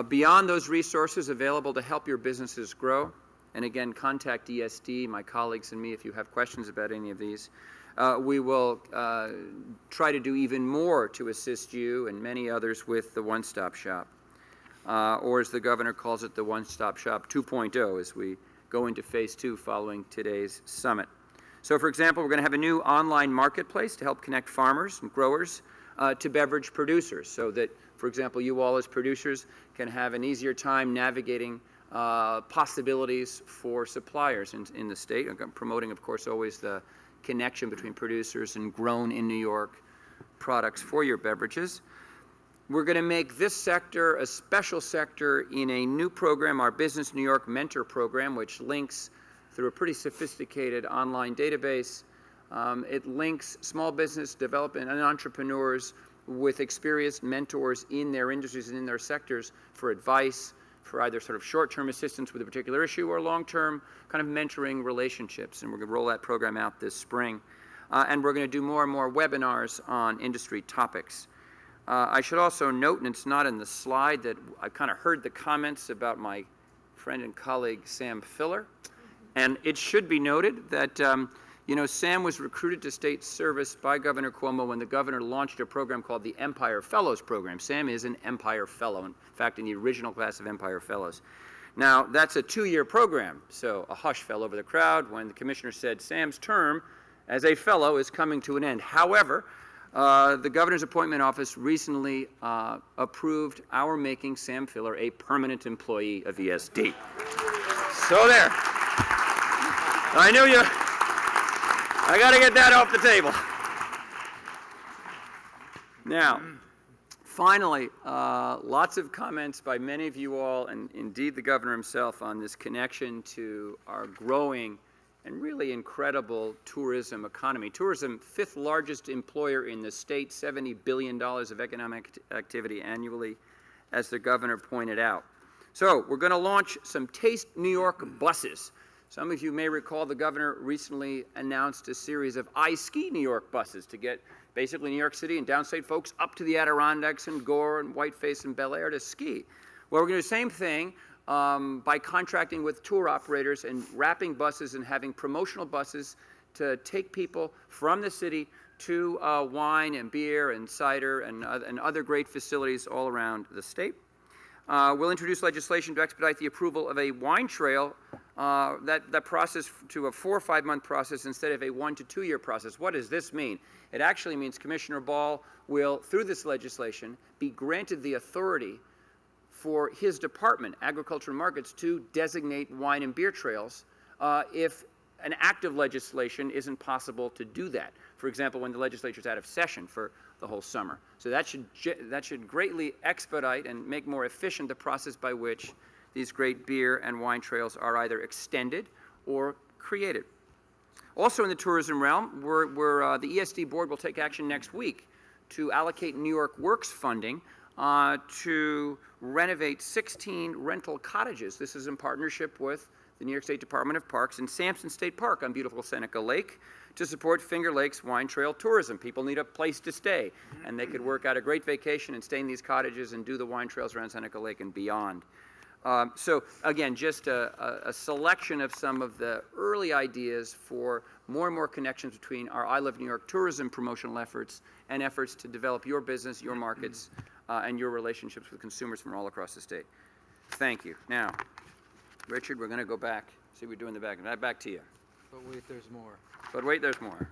Beyond those resources available to help your businesses grow, and again, contact ESD, my colleagues and me, if you have questions about any of these. We will try to do even more to assist you and many others with the one-stop shop, or as the governor calls it, the one-stop shop 2.0 as we go into phase 2 following today's summit. So, for example, we're going to have a new online marketplace to help connect farmers and growers to beverage producers so that, for example, you all as producers can have an easier time navigating possibilities for suppliers in the state, promoting, of course, always the connection between producers and grown in New York products for your beverages. We're going to make this sector a special sector in a new program, our Business New York Mentor Program, which links through a pretty sophisticated online database. It links small business development and entrepreneurs with experienced mentors in their industries and in their sectors for advice, for either sort of short-term assistance with a particular issue or long-term kind of mentoring relationships. And we're going to roll that program out this spring. And we're going to do more and more webinars on industry topics. I should also note, and it's not in the slide, that I kind of heard the comments about my friend and colleague Sam Filler. And it should be noted that, you know, Sam was recruited to state service by Governor Cuomo when the governor launched a program called the Empire Fellows Program. Sam is an Empire Fellow, in fact, in the original class of Empire Fellows. Now, that's a 2-year program, so a hush fell over the crowd when the commissioner said Sam's term as a fellow is coming to an end. However, the governor's appointment office recently approved our making Sam Filler a permanent employee of ESD. So there. I knew you. I got to get that off the table. Now, Finally, lots of comments by many of you all, and indeed the governor himself, on this connection to our growing and really incredible tourism economy. Tourism, fifth largest employer in the state, $70 billion of economic activity annually, as the governor pointed out. So we're going to launch some Taste New York buses. Some of you may recall the governor recently announced a series of I Ski New York buses to get basically New York City and downstate folks up to the Adirondacks and Gore and Whiteface and Bel Air to ski. Well, we're going to do the same thing by contracting with tour operators and wrapping buses and having promotional buses to take people from the city to wine and beer and cider and other great facilities all around the state. We'll introduce legislation to expedite the approval of a wine trail, that process to a 4 or 5 month process instead of a 1 to 2 year process. What does this mean? It actually means Commissioner Ball will, through this legislation, be granted the authority for his department, Agriculture and Markets, to designate wine and beer trails if an act of legislation isn't possible to do that. For example, when the legislature's out of session for the whole summer. So that should greatly expedite and make more efficient the process by which these great beer and wine trails are either extended or created. Also in the tourism realm, the ESD board will take action next week to allocate New York Works funding to renovate 16 rental cottages. This is in partnership with the New York State Department of Parks in Sampson State Park on beautiful Seneca Lake to support Finger Lakes wine trail tourism. People need a place to stay, and they could work out a great vacation and stay in these cottages and do the wine trails around Seneca Lake and beyond. So again, just a selection of some of the early ideas for more and more connections between our I Love New York tourism promotional efforts and efforts to develop your business, your markets, and your relationships with consumers from all across the state. Thank you. Now, Richard, we're going to go back. See what we're doing in the back. Back to you. But wait, there's more. But wait, there's more.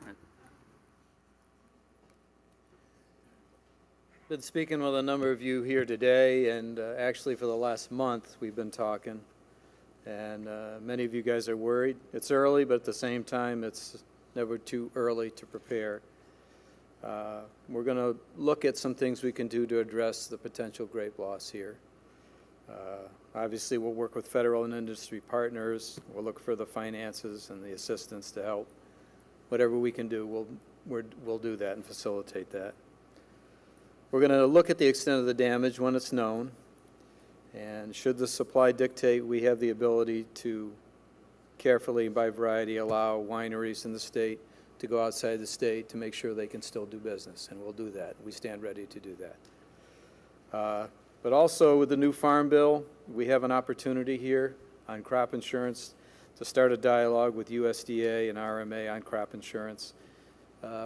Been speaking with a number of you here today, and actually for the last month we've been talking, and many of you guys are worried. It's early, but at the same time it's never too early to prepare. We're going to look at some things we can do to address the potential grape loss here. Obviously we'll work with federal and industry partners. We'll look for the finances and the assistance to help. Whatever we can do, we'll do that and facilitate that. We're going to look at the extent of the damage when it's known, and should the supply dictate, we have the ability to carefully and by variety allow wineries in the state to go outside the state to make sure they can still do business, and we'll do that. We stand ready to do that. But also with the new Farm Bill, we have an opportunity here on crop insurance to start a dialogue with USDA and RMA on crop insurance.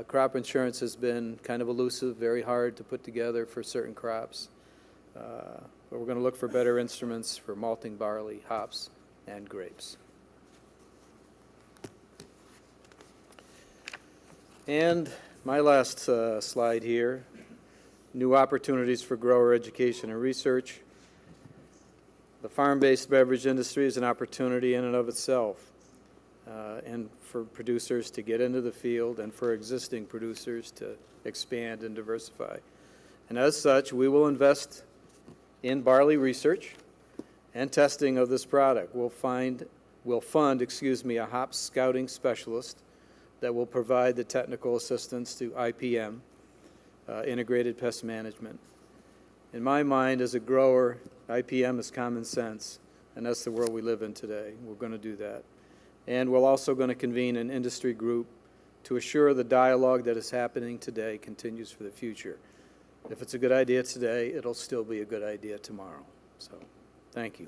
Crop insurance has been kind of elusive, very hard to put together for certain crops. But we're going to look for better instruments for malting barley, hops, and grapes. And my last slide here, new opportunities for grower education and research. The farm-based beverage industry is an opportunity in and of itself, and for producers to get into the field and for existing producers to expand and diversify. And as such, we will invest in barley research and testing of this product. We'll fund, a hop scouting specialist that will provide the technical assistance to IPM, integrated pest management. In my mind, as a grower, IPM is common sense, and that's the world we live in today. We're going to do that. And we're also going to convene an industry group to assure the dialogue that is happening today continues for the future. If it's a good idea today, it'll still be a good idea tomorrow. So, thank you.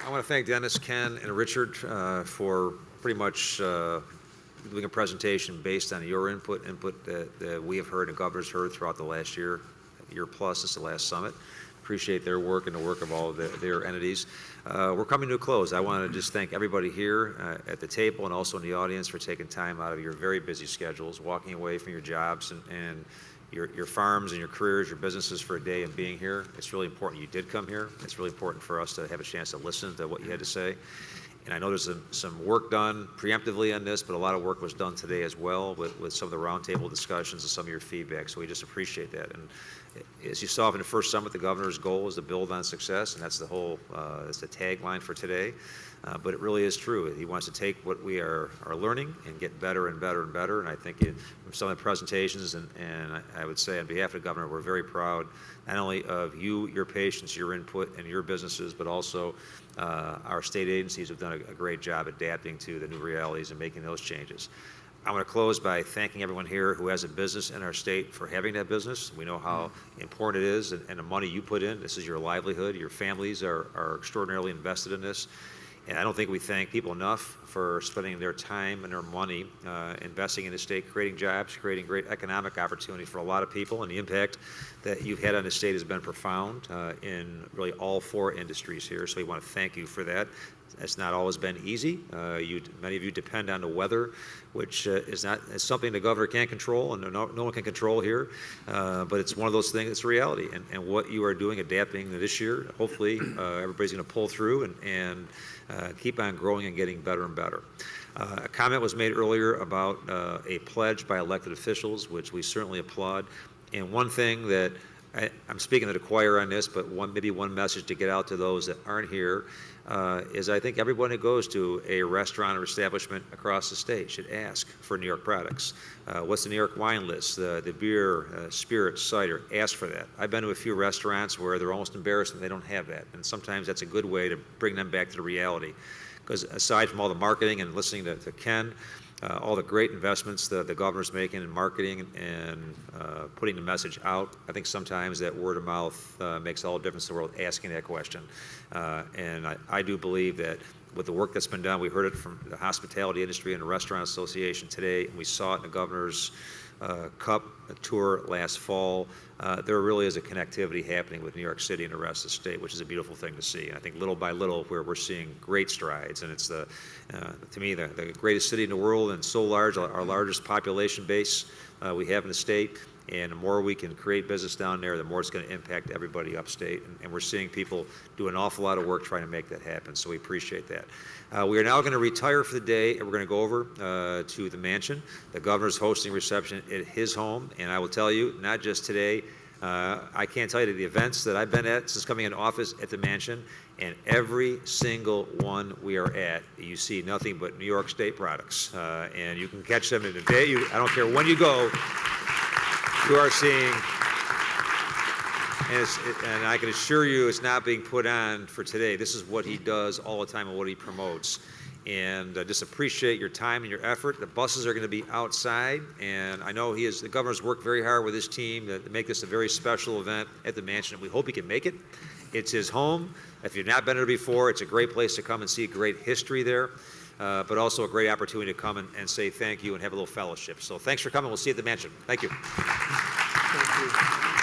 I want to thank Dennis, Ken, and Richard for pretty much doing a presentation based on your input that we have heard and the governor's heard throughout the last year plus since the last summit. Appreciate their work and the work of all of their entities. We're coming to a close. I want to just thank everybody here at the table and also in the audience for taking time out of your very busy schedules, walking away from your jobs and your farms and your careers, your businesses for a day and being here. It's really important you did come here. It's really important for us to have a chance to listen to what you had to say. And I know there's some work done preemptively on this, but a lot of work was done today as well with some of the roundtable discussions and some of your feedback. So we just appreciate that. And as you saw in the first summit, the governor's goal is to build on success, and that's the whole, that's the tagline for today. But it really is true. He wants to take what we are learning and get better and better and better. And I think from some of the presentations, and I would say on behalf of the governor, we're very proud not only of you, your patients, your input, and your businesses, but also our state agencies have done a great job adapting to the new realities and making those changes. I want to close by thanking everyone here who has a business in our state for having that business. We know how important it is, and the money you put in. This is your livelihood. Your families are extraordinarily invested in this. And I don't think we thank people enough for spending their time and their money investing in the state, creating jobs, creating great economic opportunity for a lot of people. And the impact that you've had on the state has been profound in really all 4 industries here. So we want to thank you for that. It's not always been easy. Many of you depend on the weather, which is something the governor can't control, and no one can control here. But it's one of those things. It's a reality. And what you are doing, adapting this year, hopefully everybody's going to pull through and keep on growing and getting better and better. A comment was made earlier about a pledge by elected officials, which we certainly applaud. And one thing that I'm speaking to the choir on this, but maybe one message to get out to those that aren't here is I think everyone who goes to a restaurant or establishment across the state should ask for New York products. What's the New York wine list, the beer, spirits, cider? Ask for that. I've been to a few restaurants where they're almost embarrassed that they don't have that, and sometimes that's a good way to bring them back to the reality. Because aside from all the marketing and listening to Ken, all the great investments the governor's making in marketing and putting the message out, I think sometimes that word of mouth makes all the difference in the world, asking that question. And I do believe that with the work that's been done, we heard it from the hospitality industry and the Restaurant Association today, and we saw it in the governor's Cup tour last fall. There really is a connectivity happening with New York City and the rest of the state, which is a beautiful thing to see. And I think little by little, we're seeing great strides. And it's to me, the greatest city in the world, and so large, our largest population base we have in the state. And the more we can create business down there, the more it's going to impact everybody upstate. And we're seeing people do an awful lot of work trying to make that happen. So we appreciate that. We are now going to retire for the day, and we're going to go over to the mansion. The governor's hosting reception at his home. And I will tell you, not just today, I can't tell you the events that I've been at since coming in office at the mansion, and every single one we are at, you see nothing but New York State products. And you can catch them in the day. I don't care when you go. You are seeing, and I can assure you it's not being put on for today. This is what he does all the time and what he promotes. And just appreciate your time and your effort. The buses are going to be outside, and I know the governor's worked very hard with his team to make this a very special event at the mansion. We hope he can make it. It's his home. If you've not been there before, it's a great place to come and see great history there. But also a great opportunity to come and say thank you and have a little fellowship. So thanks for coming. We'll see you at the mansion. Thank you. Thank you.